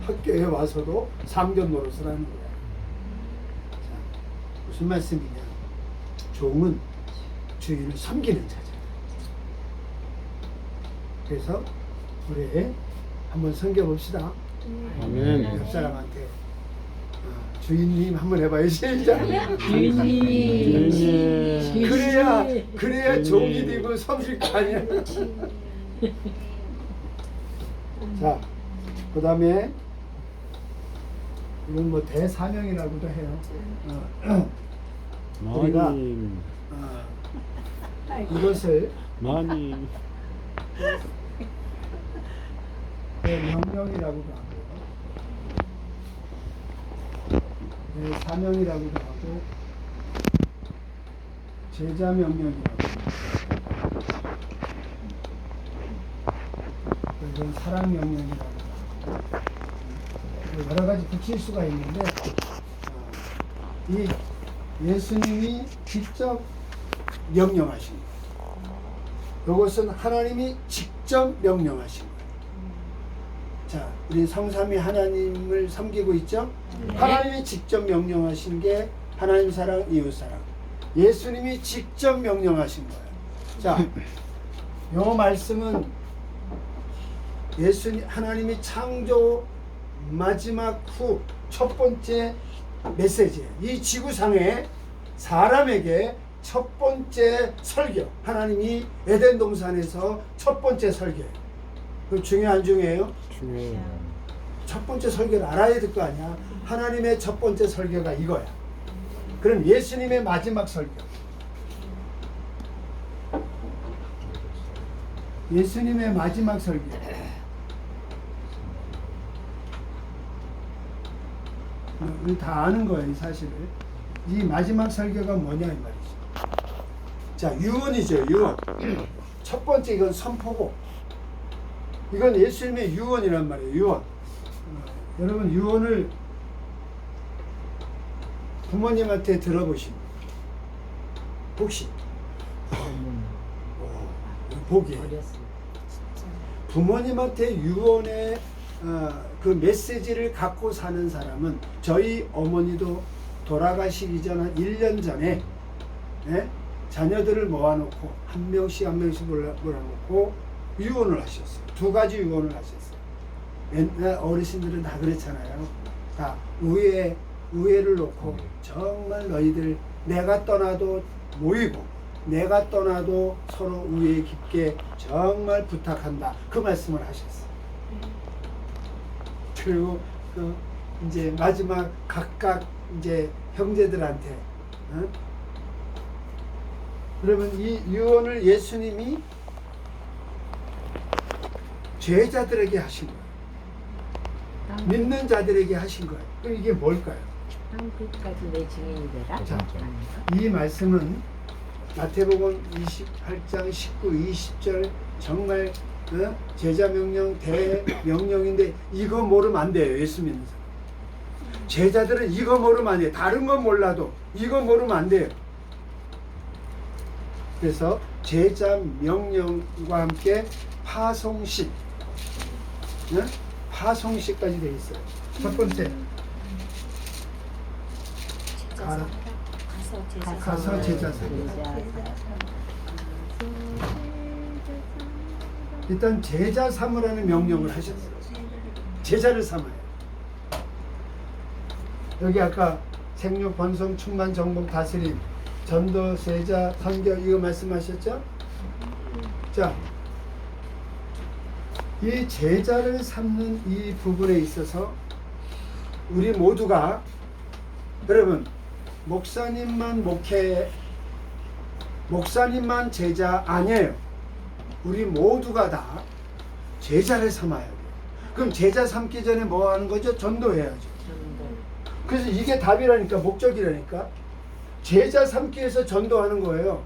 학교에 와서도 상전 노릇을 하는 거야. 자, 무슨 말씀이냐? 종은 주인을 섬기는 자잖아. 그래서 우리 한번 섬겨봅시다. 아멘. 옆 사람한테 주인님 한번 해봐요. 시작. 주인님. 그래야 종이 되고 섬길 거 아니야. 자, 그 다음에 이건 뭐 대사명이라고도 해요. 우리가 마님. 이것을 마님. 대명령이라고도 하고요. 대사명이라고도 하고 제자명령이라고 하고 이건 사랑명령이라고 하고 여러 가지 붙일 수가 있는데 이 예수님이 직접 명령하신 거예요. 이것은 하나님이 직접 명령하신 거예요. 자, 우리 성삼위 하나님을 섬기고 있죠? 하나님이 직접 명령하신 게 하나님 사랑, 이웃 사랑. 예수님이 직접 명령하신 거예요. 자, 요 말씀은 하나님이 창조 마지막 후 첫 번째 메시지예요. 이 지구상에 사람에게 첫 번째 설교, 하나님이 에덴 동산에서 첫 번째 설교예요. 그럼 중요 안 중요해요? 중요해요. 첫 번째 설교를 알아야 될 거 아니야. 하나님의 첫 번째 설교가 이거야. 그럼 예수님의 마지막 설교. 예수님의 마지막 설교. 우리 다 아는 거예요, 사실을. 이 마지막 설교가 뭐냐 이 말이죠. 자, 유언이죠, 유언. 첫 번째 이건 선포고. 이건 예수님의 유언이란 말이에요, 유언. 여러분 유언을 부모님한테 들어보십니까? 혹시? 보기에 부모님한테 유언의 그 메시지를 갖고 사는 사람은 저희 어머니도 돌아가시기 전 한 1년 전에 자녀들을 모아놓고 한 명씩 몰아놓고 유언을 하셨어요. 2가지 유언을 하셨어요. 옛날 어르신들은 다 그렇잖아요. 다 우애를 놓고 정말 너희들 내가 떠나도 모이고 내가 떠나도 서로 우애 깊게 정말 부탁한다. 그 말씀을 하셨어요. 그리고 이제 마지막 각각 이제 형제들한테 그러면 이 유언을 예수님이 제자들에게 하신 거예요. 믿는 자들에게 하신 거예요. 그럼 이게 뭘까요? 한 끝까지 내 증인이 되라. 자, 이 말씀은 마태복음 28장 19, 20절 정말 제자 명령 대명령인데 이거 모르면 안 돼요. 예수 믿는 사람. 제자들은 이거 모르면 안 돼요. 다른 건 몰라도 이거 모르면 안 돼요. 그래서 제자 명령과 함께 파송식, 파송식까지 되어 있어요. 첫 번째, 가서 제자 삼으라. 일단 제자 삼으라는 명령을 하셨어요. 제자를 삼아요. 여기 아까 생육, 번성, 충만, 정복, 다스림, 전도, 세자, 선교 이거 말씀하셨죠? 자, 이 제자를 삼는 이 부분에 있어서 우리 모두가 여러분 목사님만 목사님만 제자 아니에요. 우리 모두가 다 제자를 삼아야 돼요. 그럼 제자 삼기 전에 뭐 하는 거죠? 전도해야죠. 그래서 이게 답이라니까, 목적이라니까. 제자 삼기 위해서 전도하는 거예요.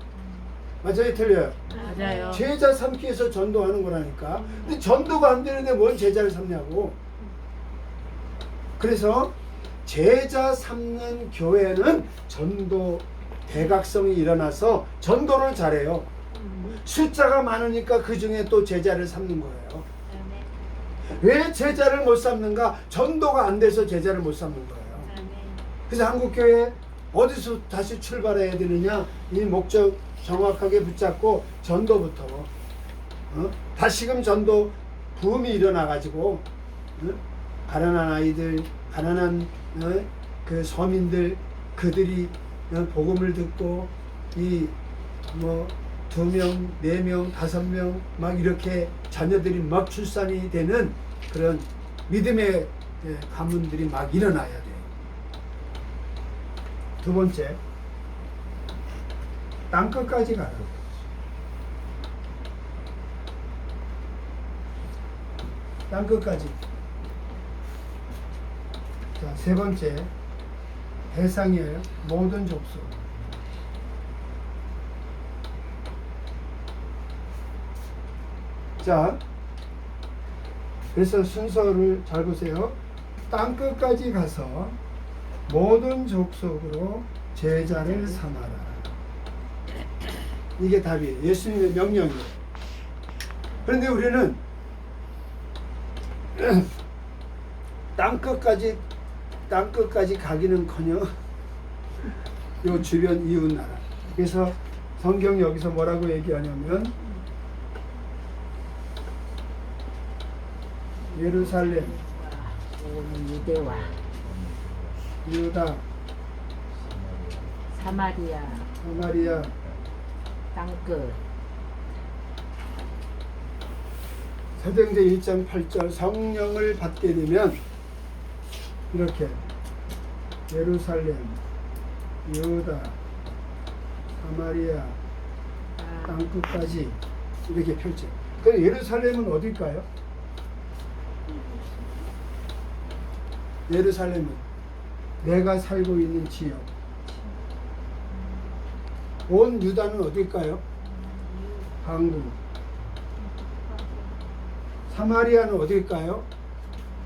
맞아요? 틀려요? 맞아요. 제자 삼기 위해서 전도하는 거라니까. 근데 전도가 안 되는데 뭔 제자를 삼냐고. 그래서 제자 삼는 교회는 전도 대각성이 일어나서 전도를 잘해요. 숫자가 많으니까 그 중에 또 제자를 삼는 거예요. 왜 제자를 못 삼는가? 전도가 안 돼서 제자를 못 삼는 거예요. 그래서 한국교회 어디서 다시 출발해야 되느냐? 이 목적 정확하게 붙잡고 전도부터 다시금 전도 붐이 일어나가지고 가난한 아이들, 가난한 그 서민들 그들이 복음을 듣고 이 뭐 2명, 4명, 5명 막 이렇게 자녀들이 막 출산이 되는 그런 믿음의 가문들이 막 일어나야 돼요. 두 번째, 땅끝까지 가라. 땅끝까지. 자, 세 번째, 대상이에요. 모든 족속. 자, 그래서 순서를 잘 보세요. 땅끝까지 가서 모든 족속으로 제자를 삼아라. 이게 답이에요. 예수님의 명령이에요. 그런데 우리는 땅끝까지 가기는커녕 요 주변 이웃 나라 그래서 성경 여기서 뭐라고 얘기하냐면 예루살렘, 온 유대와 유다, 사마리아 사마리아 땅끝 사도행전 1장 8절 성령을 받게 되면 이렇게 예루살렘, 유다, 사마리아 땅끝까지 이렇게 펼쳐. 그 예루살렘은 어딜까요? 예루살렘은 내가 살고 있는 지역. 온 유다는 어딜까요? 한국. 사마리아는 어딜까요?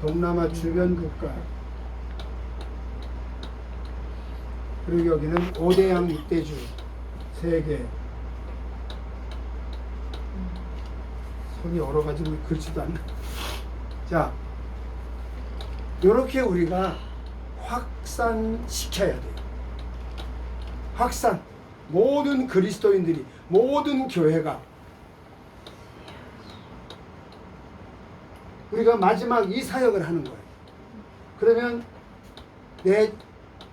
동남아 주변 국가. 그리고 여기는 5대양 6대주 세계. 손이 여러 가지로 긁지도 않나. 자, 이렇게 우리가 확산시켜야 돼요. 확산. 모든 그리스도인들이, 모든 교회가 우리가 마지막 이 사역을 하는 거예요. 그러면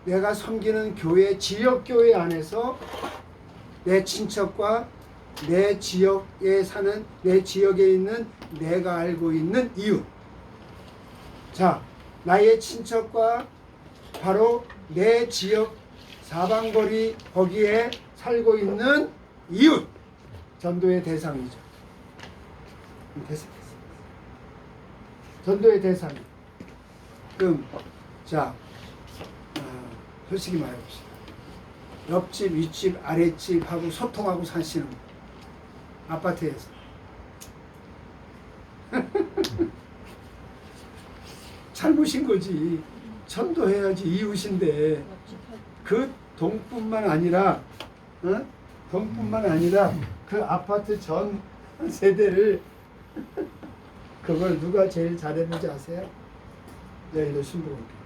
내가 섬기는 교회, 지역교회 안에서 내 친척과 내 지역에 사는, 내 지역에 있는 내가 알고 있는 이웃. 자, 나의 친척과 바로 내 지역 사방거리 거기에 살고 있는 이웃. 전도의 대상이죠. 전도의 대상이. 그럼 자, 솔직히 말해봅시다. 옆집, 윗집, 아랫집하고 소통하고 사시는 분. 아파트에서. 잘못인 거지. 전도해야지, 이웃인데. 그 동뿐만 아니라, 동뿐만 아니라 그 아파트 전 세대를 그걸 누가 제일 잘했는지 아세요? 여의도 순복음교회.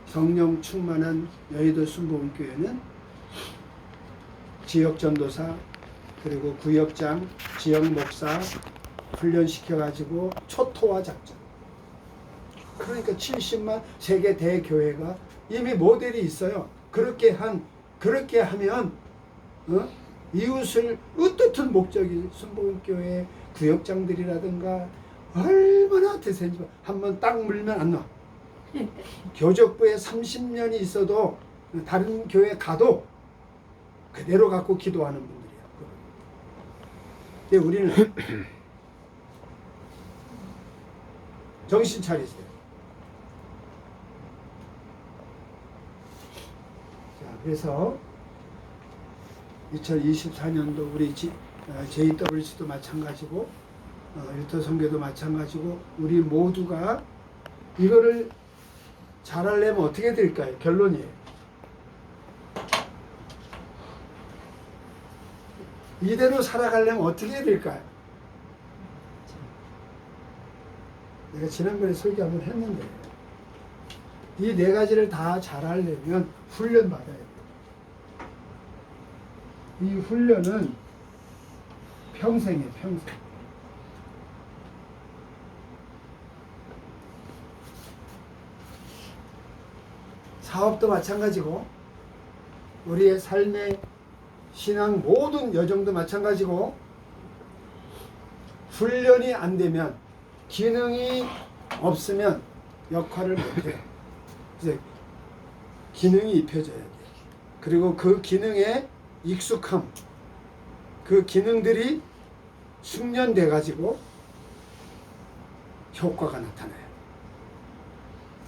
성령 충만한 여의도 순복음교회는 지역 전도사 그리고 구역장, 지역 목사 훈련시켜가지고 초토화 작전. 그러니까 70만 세계 대교회가 이미 모델이 있어요. 그렇게 하면 이웃을 으뜻한 목적이 순복음교회 구역장들이라든가 얼마나 대세인지 한번 딱 물면 안 나. 교적부에 30년이 있어도 다른 교회 가도 그대로 갖고 기도하는 분들이야. 근데 우리는 정신 차리세요. 자, 그래서 2024년도 우리 JWC도 마찬가지고 일터 선교도 마찬가지고 우리 모두가 이거를 잘하려면 어떻게 될까요? 결론이에요. 이대로 살아가려면 어떻게 될까요? 내가 지난번에 설교 한번 했는데 이 네 가지를 다 잘하려면 훈련 받아야 돼요. 이 훈련은 평생이에요, 평생. 사업도 마찬가지고 우리의 삶의 신앙 모든 여정도 마찬가지고 훈련이 안 되면 기능이 없으면 역할을 못해요. 그래서 기능이 입혀져야 돼요. 그리고 그 기능에 익숙함, 그 기능들이 숙련돼 가지고 효과가 나타나요.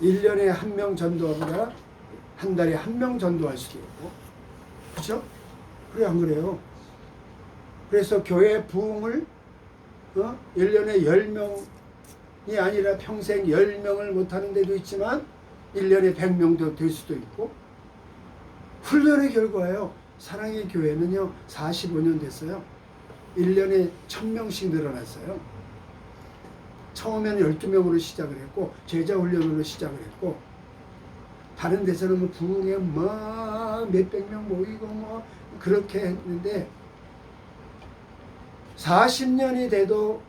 1년에 한 명 전도하거나 한 달에 한 명 전도할 수도 있고, 그렇죠? 그래 안 그래요? 그래서 교회 부흥을 1년에 10명이 아니라 평생 10명을 못하는 데도 있지만 1년에 100명도 될 수도 있고, 훈련의 결과예요. 사랑의 교회는요 45년 됐어요. 1년에 1000명씩 늘어났어요. 처음에는 12명으로 시작을 했고 제자 훈련으로 시작을 했고 다른 데서는 뭐 부흥에 막 몇백 명 모이고 뭐 그렇게 했는데 40년이 돼도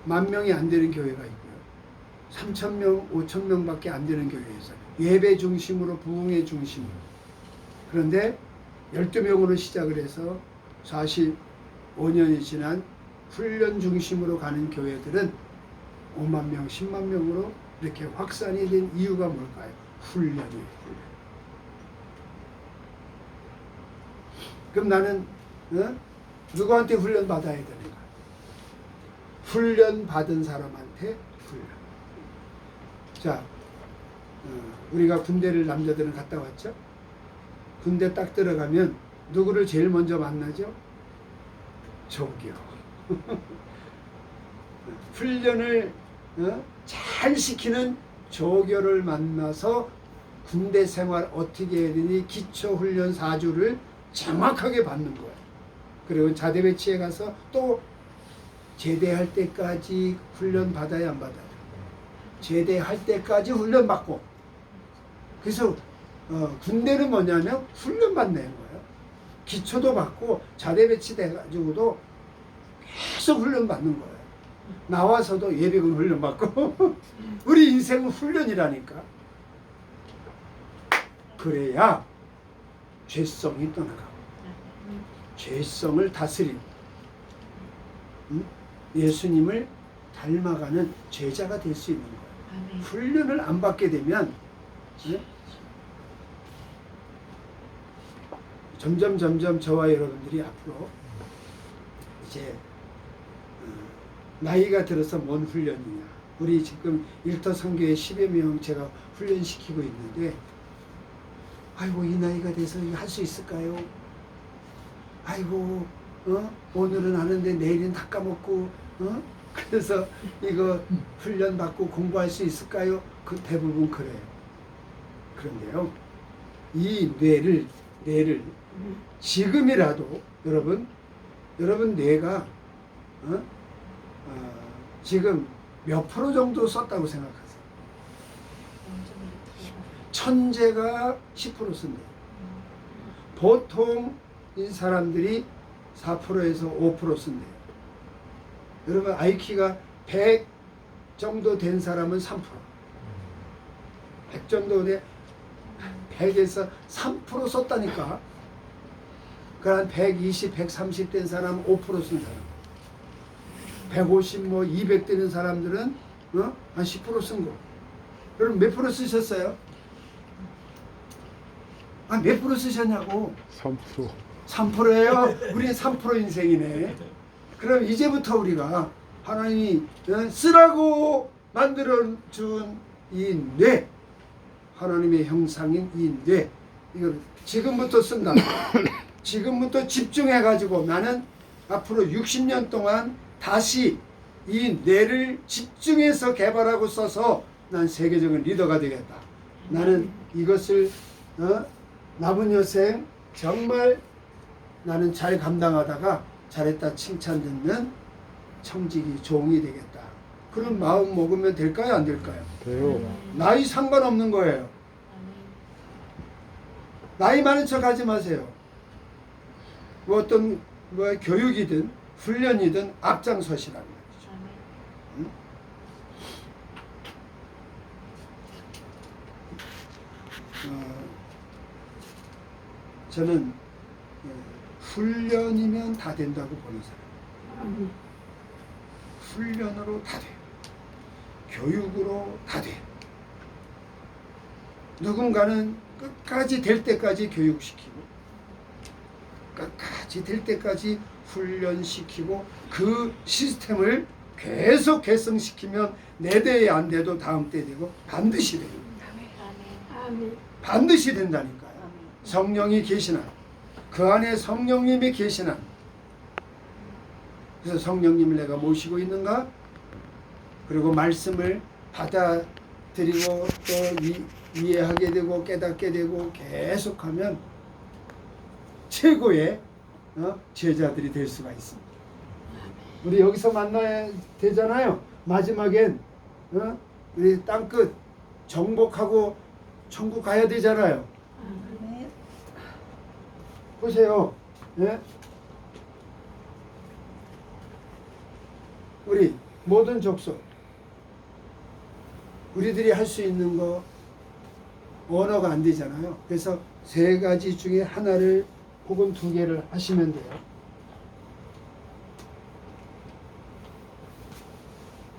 10,000명이 안 되는 교회가 있고요. 3,000명, 5,000명밖에 안 되는 교회에서 예배 중심으로 부흥의 중심으로. 그런데 12명으로 시작을 해서 45년이 지난 훈련 중심으로 가는 교회들은 5만 명, 10만 명으로 이렇게 확산이 된 이유가 뭘까요? 훈련이에요. 훈련. 그럼 나는 누구한테 훈련 받아야 되는가? 훈련 받은 사람한테 훈련. 자, 우리가 군대를 남자들은 갔다 왔죠? 군대 딱 들어가면 누구를 제일 먼저 만나죠? 조교. 훈련을 잘 시키는 조교를 만나서 군대 생활 어떻게 해야 되니 기초훈련 4주를 정확하게 받는 거예요. 그리고 자대 배치에 가서 또 제대할 때까지 훈련 받아야 안 받아요. 제대할 때까지 훈련 받고. 그래서 군대는 뭐냐면 훈련 받는 거예요. 기초도 받고 자대 배치 돼가지고도 계속 훈련 받는 거예요. 나와서도 예비군 훈련 받고. 우리 인생은 훈련이라니까. 그래야 죄성이 떠나가고 죄성을 다스리고 예수님을 닮아가는 제자가 될 수 있는 거예요. 훈련을 안 받게 되면 점점 저와 여러분들이 앞으로 이제 나이가 들어서 뭔 훈련이냐. 우리 지금 일터 선교회 10여 명 제가 훈련시키고 있는데 아이고 이 나이가 돼서 할 수 있을까요? 아이고 오늘은 하는데 내일은 다 까먹고 그래서 이거 훈련 받고 공부할 수 있을까요? 그 대부분 그래요. 그런데요 이 뇌를 지금이라도 여러분 뇌가 지금 몇 프로 정도 썼다고 생각하세요? 천재가 10% 쓴대요. 보통 이 사람들이 4%에서 5% 쓴대요. 여러분 IQ가 100 정도 된 사람은 3%. 100 정도 돼 100에서 3% 썼다니까. 그한 120, 130 된 사람은 5% 쓴 사람. 150, 200 되는 사람들은 한 10% 쓴 거. 여러분 몇 프로 쓰셨어요? 몇 프로 쓰셨냐고? 3%. 3%예요? 우리는 3% 인생이네. 그럼 이제부터 우리가 하나님이 쓰라고 만들어준 이 뇌, 하나님의 형상인 이 뇌, 이걸 지금부터 쓴다. 지금부터 집중해가지고 나는 앞으로 60년 동안 다시 이 뇌를 집중해서 개발하고 써서 난 세계적인 리더가 되겠다. 나는 이것을 남은 여생 정말 나는 잘 감당하다가 잘했다 칭찬 듣는 청지기 종이 되겠다. 그런 마음 먹으면 될까요? 안 될까요? 돼요. 나이 상관없는 거예요. 나이 많은 척 하지 마세요. 어떤 교육이든 훈련이든 앞장서시라는 거죠. 응? 저는 훈련이면 다 된다고 보는 사람. 훈련으로 다 돼요. 교육으로 다 돼요. 누군가는 끝까지 될 때까지 교육시키고 끝까지 될 때까지 훈련시키고 그 시스템을 계속 개성시키면 내 대에 안 돼도 다음 때 되고 반드시 돼요. 반드시 된다니까요. 성령이 계신 한, 그 안에 성령님이 계신 한. 그래서 성령님을 내가 모시고 있는가? 그리고 말씀을 받아들이고 또 이해하게 되고 깨닫게 되고 계속하면 최고의 제자들이 될 수가 있습니다. 우리 여기서 만나야 되잖아요. 마지막엔 우리 땅끝 정복하고 천국 가야 되잖아요. 아멘. 보세요. 예? 우리 모든 족속, 우리들이 할 수 있는 거 언어가 안 되잖아요. 그래서 3가지 중에 하나를 혹은 2개를 하시면 돼요.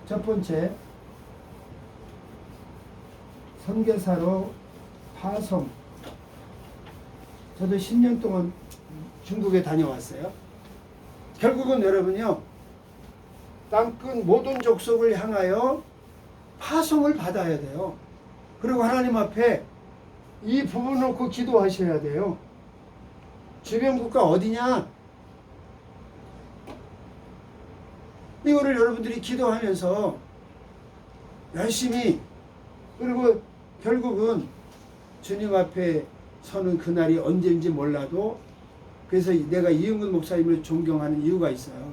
첫 번째, 선교사로 파송. 저도 10년 동안 중국에 다녀왔어요. 결국은 여러분요, 땅끝 모든 족속을 향하여 파송을 받아야 돼요. 그리고 하나님 앞에 이 부분 놓고 기도하셔야 돼요. 주변 국가 어디냐? 이거를 여러분들이 기도하면서 열심히, 그리고 결국은 주님 앞에 서는 그날이 언제인지 몰라도, 그래서 내가 이은근 목사님을 존경하는 이유가 있어요.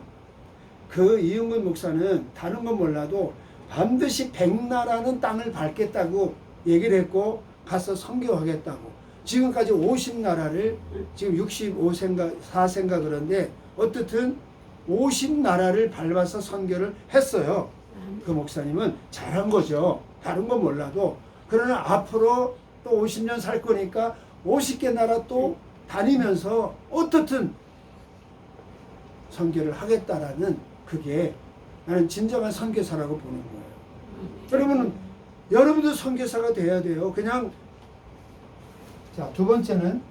그 이은근 목사는 다른 건 몰라도 반드시 100나라는 땅을 밟겠다고 얘기를 했고 가서 선교하겠다고. 지금까지 50나라를, 지금 65세인가 4세인가 그런데 어떻든 50나라를 밟아서 선교를 했어요. 그 목사님은 잘한 거죠. 다른 건 몰라도. 그러나 앞으로 또 50년 살 거니까 50개 나라 또 다니면서 어떻든 선교를 하겠다라는, 그게 나는 진정한 선교사라고 보는 거예요. 여러분은, 여러분도 선교사가 돼야 돼요. 그냥. 자, 2번째는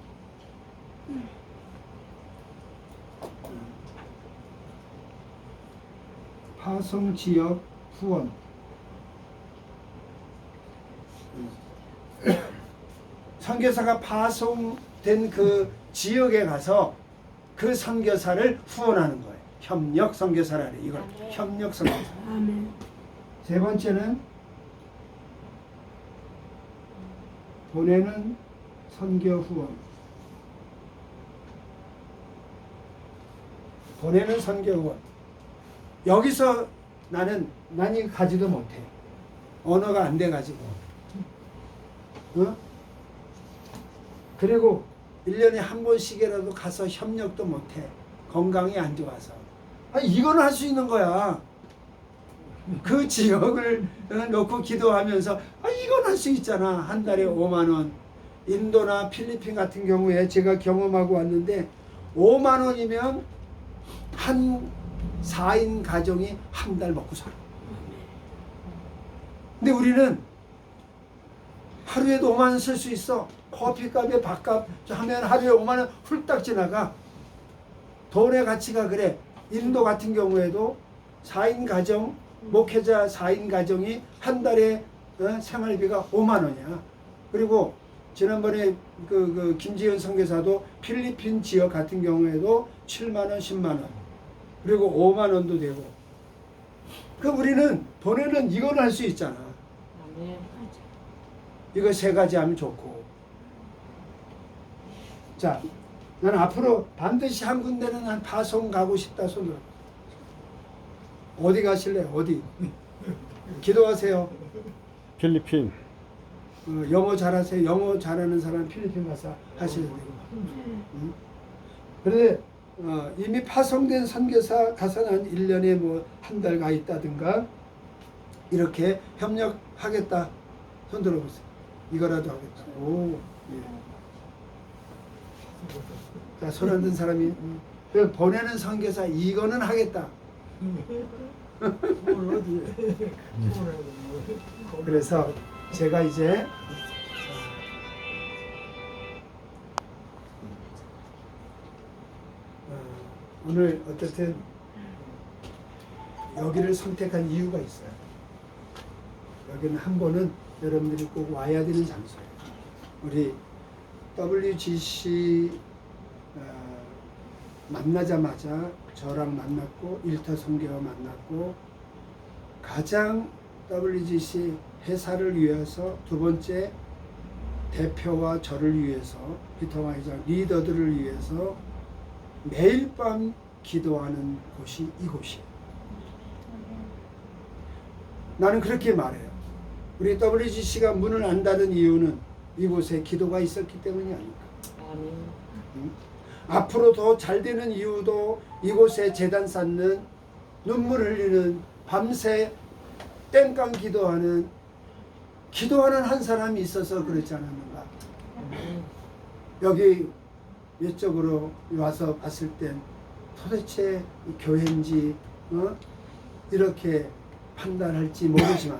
파송 지역 후원. 선교사가 파송된 그 지역에 가서 그 선교사를 후원하는 거예요. 협력 선교사라 그래. 이걸 협력 선교사. 아멘. 3번째는 보내는 선교 후원. 보내는 선교 후원. 여기서 나는 이거 가지도 못해. 언어가 안 돼가지고. 그리고 1년에 한 번씩이라도 가서 협력도 못해. 건강이 안 좋아서. 이거는 할 수 있는 거야. 그 지역을 놓고 기도하면서 이건 할 수 있잖아. 한 달에 5만 원. 인도나 필리핀 같은 경우에 제가 경험하고 왔는데 5만 원이면 한 4인 가정이 한 달 먹고 살아. 근데 우리는 하루에도 5만 원 쓸 수 있어. 커피값에 밥값 하면 하루에 5만 원 훌딱 지나가. 돈의 가치가 그래. 인도 같은 경우에도 4인 가정, 목회자 4인 가정이 한 달에 생활비가 5만 원이야. 그리고 지난번에 그 김지현 선교사도 필리핀 지역 같은 경우에도 7만 원, 10만 원. 그리고 5만 원도 되고. 그 우리는 보내는 이걸 할 수 있잖아. 아멘. 이거 3가지 하면 좋고. 자, 나는 앞으로 반드시 한 군데는 난 파송 가고 싶다 손으로. 어디 가실래요? 어디? 기도하세요. 필리핀. 영어 잘하세요. 영어 잘하는 사람 필리핀 가서 하셔야 되고. 응? 그런데 이미 파송된 선교사 가서는 1년에 뭐 한 달 가 있다든가 이렇게 협력하겠다. 손 들어보세요. 이거라도 하겠다. 오, 예. 자, 손 안 든 사람이 그 보내는 선교사 이거는 하겠다. 그래서 제가 이제 오늘 어쨌든 여기를 선택한 이유가 있어요. 여기는 한 번은 여러분들이 꼭 와야 되는 장소예요. 우리 WGC 만나자마자 저랑 만났고 일터 선교와 만났고 가장 WGC 회사를 위해서 2번째 대표와 저를 위해서 피터 회장 리더들을 위해서 매일 밤 기도하는 곳이 이곳이에요. 나는 그렇게 말해요. 우리 WGC가 문을 안 닫은 이유는 이곳에 기도가 있었기 때문이 아닐까. 아멘. 앞으로 더 잘 되는 이유도 이곳에 제단 쌓는, 눈물 흘리는, 밤새 땡깡 기도하는 한 사람이 있어서 그렇지 않았는가. 여기 외적으로 와서 봤을 땐 도대체 이 교회인지 이렇게 판단할지 모르지만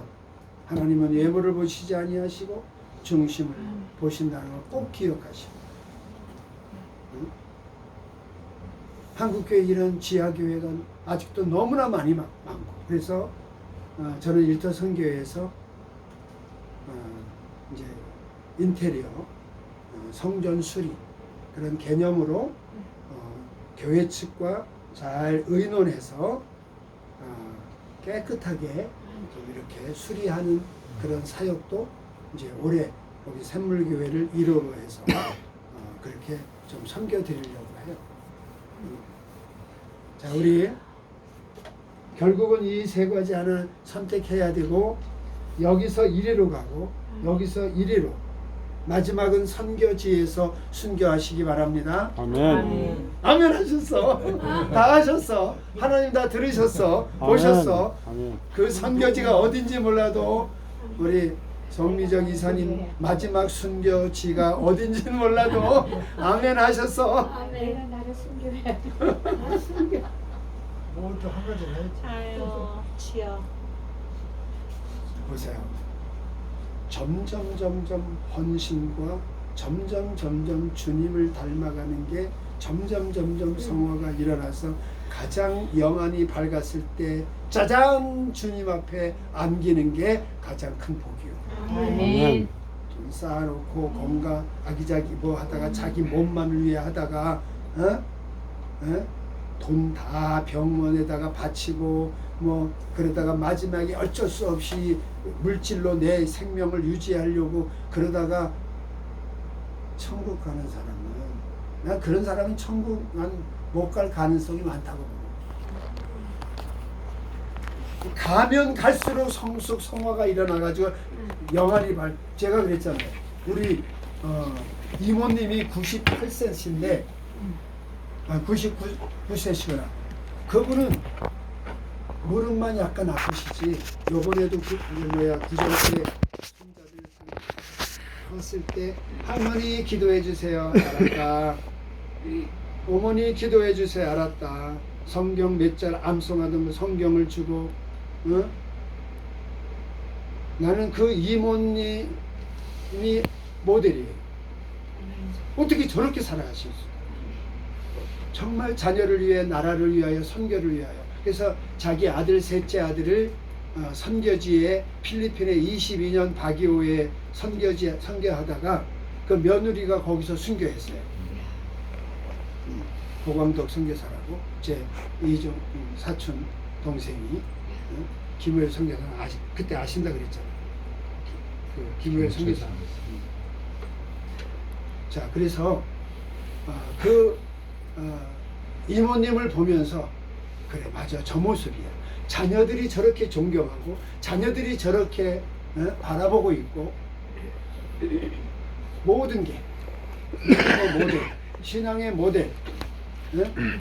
하나님은 외모를 보시지 아니하시고 중심을 보신다는 걸 꼭 기억하시고, 한국교회 이런 지하교회가 아직도 너무나 많이 많고, 그래서 저는 일터 선교회에서 이제 인테리어, 성전 수리 그런 개념으로 교회 측과 잘 의논해서 깨끗하게 좀 이렇게 수리하는 그런 사역도 이제 올해 여기 샘물교회를 1호로 해서 그렇게 좀 섬겨드리려고 해요. 자, 우리 결국은 이 세 가지 하나 선택해야 되고, 여기서 1위로 가고 여기서 1위로, 마지막은 선교지에서 순교하시기 바랍니다. 아멘. 아멘 하셨어. 다 하셨어. 하나님 다 들으셨어. 보셨어. 아멘. 그 선교지가 어딘지 몰라도 우리 정미정 이사님 마지막 순교지가 어딘지는 몰라도 아멘 하셨어. 내가 나를 숨겨야 뭘또 한 가지 해야지. 아유 주여. 보세요. 점점 헌신과 점점 주님을 닮아가는 게 점점 성화가 일어나서 가장 영안이 밝았을 때 짜잔 주님 앞에 안기는 게 가장 큰 복이요. 아멘. 좀 쌓아놓고 건강 아기자기 뭐 하다가 자기 몸만을 위해 하다가 돈 다 병원에다가 바치고 뭐 그러다가 마지막에 어쩔 수 없이 물질로 내 생명을 유지하려고 그러다가 천국 가는 사람은, 난 그런 사람은 천국 못 갈 가능성이 많다고 보고, 가면 갈수록 성숙 성화가 일어나가지고 영안이 제가 그랬잖아요. 우리 이모님이 98세신데 99세시구나. 그분은 무릎만 약간 아프시지, 요번에도 구정세 손자들 왔을 때 할머니 기도해 주세요. 알았다. 어머니 기도해 주세요. 알았다. 성경 몇 절 암송하던 성경을 주고, 나는 그 이모님이 모델이에요. 어떻게 저렇게 살아가실 수? 정말 자녀를 위해, 나라를 위하여, 선교를 위하여. 그래서 자기 아들, 셋째 아들을 선교지에 필리핀에 22년 바기오에 선교하다가 그 며느리가 거기서 순교했어요. 고광덕 선교사라고 제 이종 사촌 동생이 김우열 선교사 그때 아신다 그랬잖아요. 그 김우열 선교사. 자, 그래서 이모님을 보면서 그래, 맞아, 저 모습이야. 자녀들이 저렇게 존경하고 자녀들이 저렇게 바라보고 있고, 모든 게 모델, 신앙의 모델.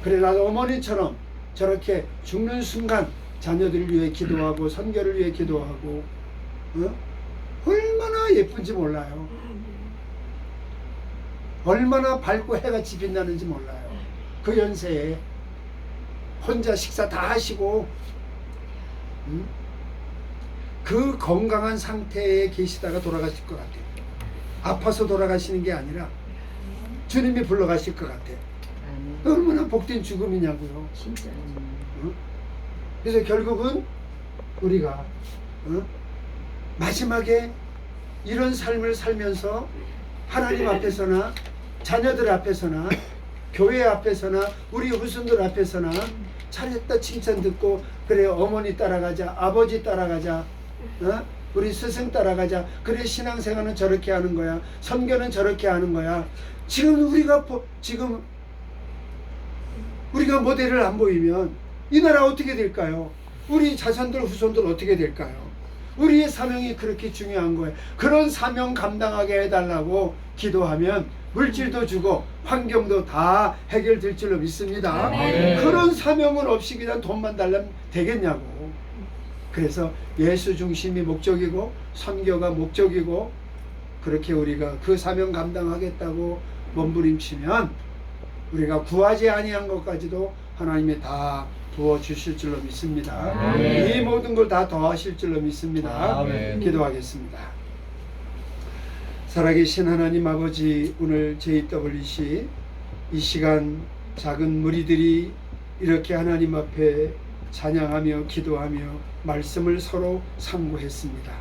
그래, 나도 어머니처럼 저렇게 죽는 순간 자녀들을 위해 기도하고 선교를 위해 기도하고, 얼마나 예쁜지 몰라요. 얼마나 밝고 해같이 빛나는지 몰라요. 그 연세에 혼자 식사 다 하시고, 그 건강한 상태에 계시다가 돌아가실 것 같아요. 아파서 돌아가시는 게 아니라 주님이 불러가실 것 같아요. 얼마나 복된 죽음이냐고요. 진짜. 그래서 결국은 우리가 마지막에 이런 삶을 살면서 하나님 앞에서나 자녀들 앞에서나 교회 앞에서나 우리 후손들 앞에서나 잘했다 칭찬 듣고, 그래 어머니 따라가자, 아버지 따라가자, 우리 스승 따라가자, 그래 신앙생활은 저렇게 하는 거야, 선교는 저렇게 하는 거야. 지금 우리가 모델을 안 보이면 이 나라 어떻게 될까요? 우리 자손들 후손들 어떻게 될까요? 우리의 사명이 그렇게 중요한 거예요. 그런 사명 감당하게 해달라고 기도하면 물질도 주고 환경도 다 해결될 줄로 믿습니다. 아멘. 그런 사명은 없이 그냥 돈만 달라면 되겠냐고. 그래서 예수 중심이 목적이고 선교가 목적이고, 그렇게 우리가 그 사명 감당하겠다고 몸부림치면 우리가 구하지 아니한 것까지도 하나님이 다 부어주실 줄로 믿습니다. 아멘. 이 모든 걸 다 더하실 줄로 믿습니다. 아멘. 기도하겠습니다. 살아계신 하나님 아버지, 오늘 JWC 이 시간 작은 무리들이 이렇게 하나님 앞에 찬양하며 기도하며 말씀을 서로 상고했습니다.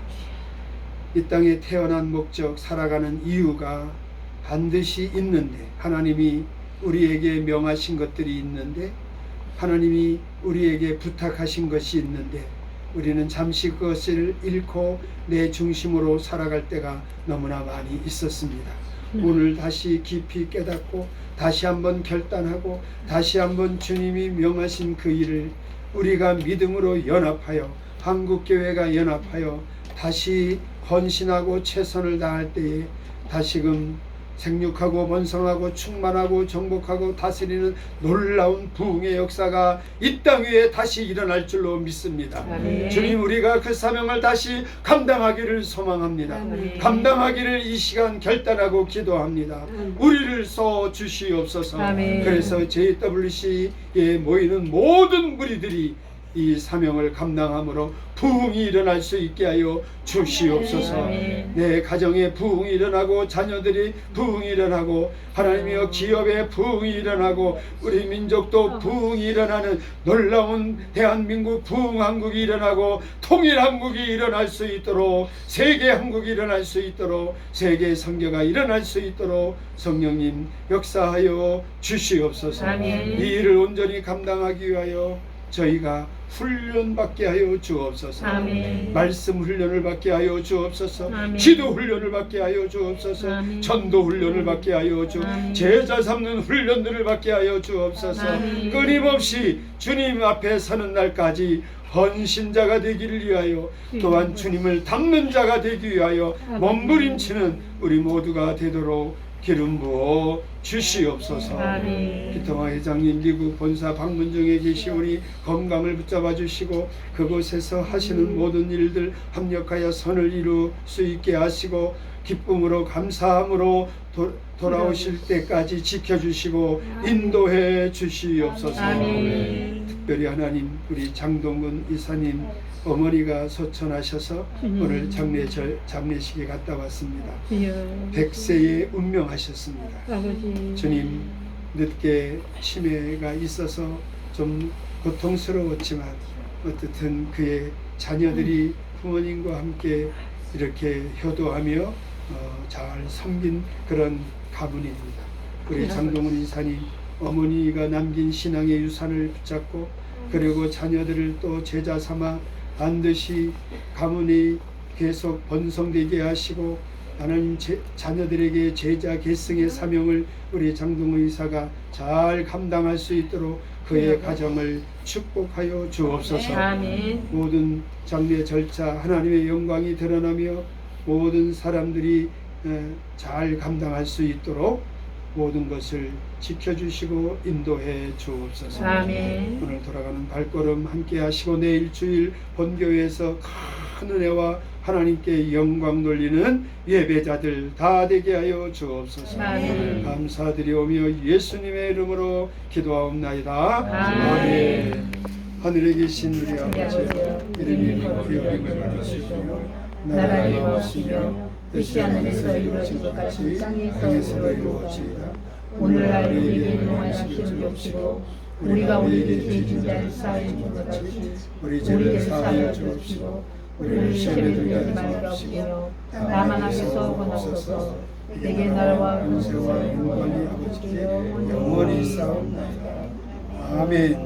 이 땅에 태어난 목적, 살아가는 이유가 반드시 있는데, 하나님이 우리에게 명하신 것들이 있는데, 하나님이 우리에게 부탁하신 것이 있는데, 우리는 잠시 그것을 잃고 내 중심으로 살아갈 때가 너무나 많이 있었습니다. 오늘 다시 깊이 깨닫고 다시 한번 결단하고 다시 한번 주님이 명하신 그 일을 우리가 믿음으로 연합하여, 한국교회가 연합하여 다시 헌신하고 최선을 다할 때에 다시금 생육하고 번성하고 충만하고 정복하고 다스리는 놀라운 부흥의 역사가 이 땅 위에 다시 일어날 줄로 믿습니다. 아멘. 주님, 우리가 그 사명을 다시 감당하기를 소망합니다. 아멘. 감당하기를 이 시간 결단하고 기도합니다. 우리를 써 주시옵소서. 아멘. 그래서 JWC에 모이는 모든 무리들이 이 사명을 감당함으로 부흥이 일어날 수 있게 하여 주시옵소서. 아멘. 내 가정에 부흥이 일어나고 자녀들이 부흥이 일어나고 하나님이여 기업에 부흥이 일어나고 우리 민족도 부흥이 일어나는 놀라운 대한민국 부흥한국이 일어나고 통일한국이 일어날 수 있도록, 세계한국이 일어날 수 있도록, 세계 선교가 일어날 수 있도록 성령님 역사하여 주시옵소서. 아멘. 이 일을 온전히 감당하기 위하여 저희가 훈련받게 하여 주옵소서. 아멘. 말씀 훈련을 받게 하여 주옵소서. 아멘. 기도 훈련을 받게 하여 주옵소서. 아멘. 전도 훈련을 받게 하여 아멘. 제자 삼는 훈련들을 받게 하여 주옵소서. 아멘. 끊임없이 주님 앞에 서는 날까지 헌신자가 되기를 위하여, 또한 주님을 닮는 자가 되기 위하여 몸부림치는 우리 모두가 되도록 기름 부어 주시옵소서. 아멘. 기통화 회장님 미국 본사 방문 중에 계시오니 건강을 붙잡아 주시고 그곳에서 하시는 모든 일들 합력하여 선을 이룰 수 있게 하시고 기쁨으로 감사함으로 돌아오실 때까지 지켜주시고 인도해 주시옵소서. 아멘. 특별히 하나님, 우리 장동근 이사님 어머니가 소천하셔서 오늘 장례식에 갔다 왔습니다. 100세에 운명하셨습니다. 주님, 늦게 치매가 있어서 좀 고통스러웠지만 어떻든 그의 자녀들이 부모님과 함께 이렇게 효도하며 잘 섬긴 그런 가문입니다. 우리 장동훈 이사님 어머니가 남긴 신앙의 유산을 붙잡고, 그리고 자녀들을 또 제자 삼아 반드시 가문이 계속 번성되게 하시고 하나님 자녀들에게 제자 계승의 사명을 우리 장동훈 이사가 잘 감당할 수 있도록 그의 가정을 축복하여 주옵소서. 아멘. 모든 장례 절차 하나님의 영광이 드러나며 모든 사람들이 잘 감당할 수 있도록 모든 것을 지켜주시고 인도해 주옵소서. 아멘. 오늘 돌아가는 발걸음 함께 하시고 내일 주일 본교회에서 큰 은혜와 하나님께 영광 돌리는 예배자들 다 되게 하여 주옵소서. 아멘. 감사드리오며 예수님의 이름으로 기도하옵나이다. 아멘. 하늘에 계신 우리 아버지, 이름이 거룩히 여김을 받으시며 나라가 임하시며 뜻이 하늘에서 이루어진 것 같이 땅에서도 이루어지이다. 오늘날 우리에게 일용할 것을 주옵시고 우리가 우리에게 죄진 자를 사하여 준 것 같이 우리 죄를 사하여 주옵시고 우리를 시험에 들게 하지 마옵시고 다만 악에서 구원하소서. 내게 나라와 권세와 영광이 아버지께 영원히 있사옵나이다. 아멘.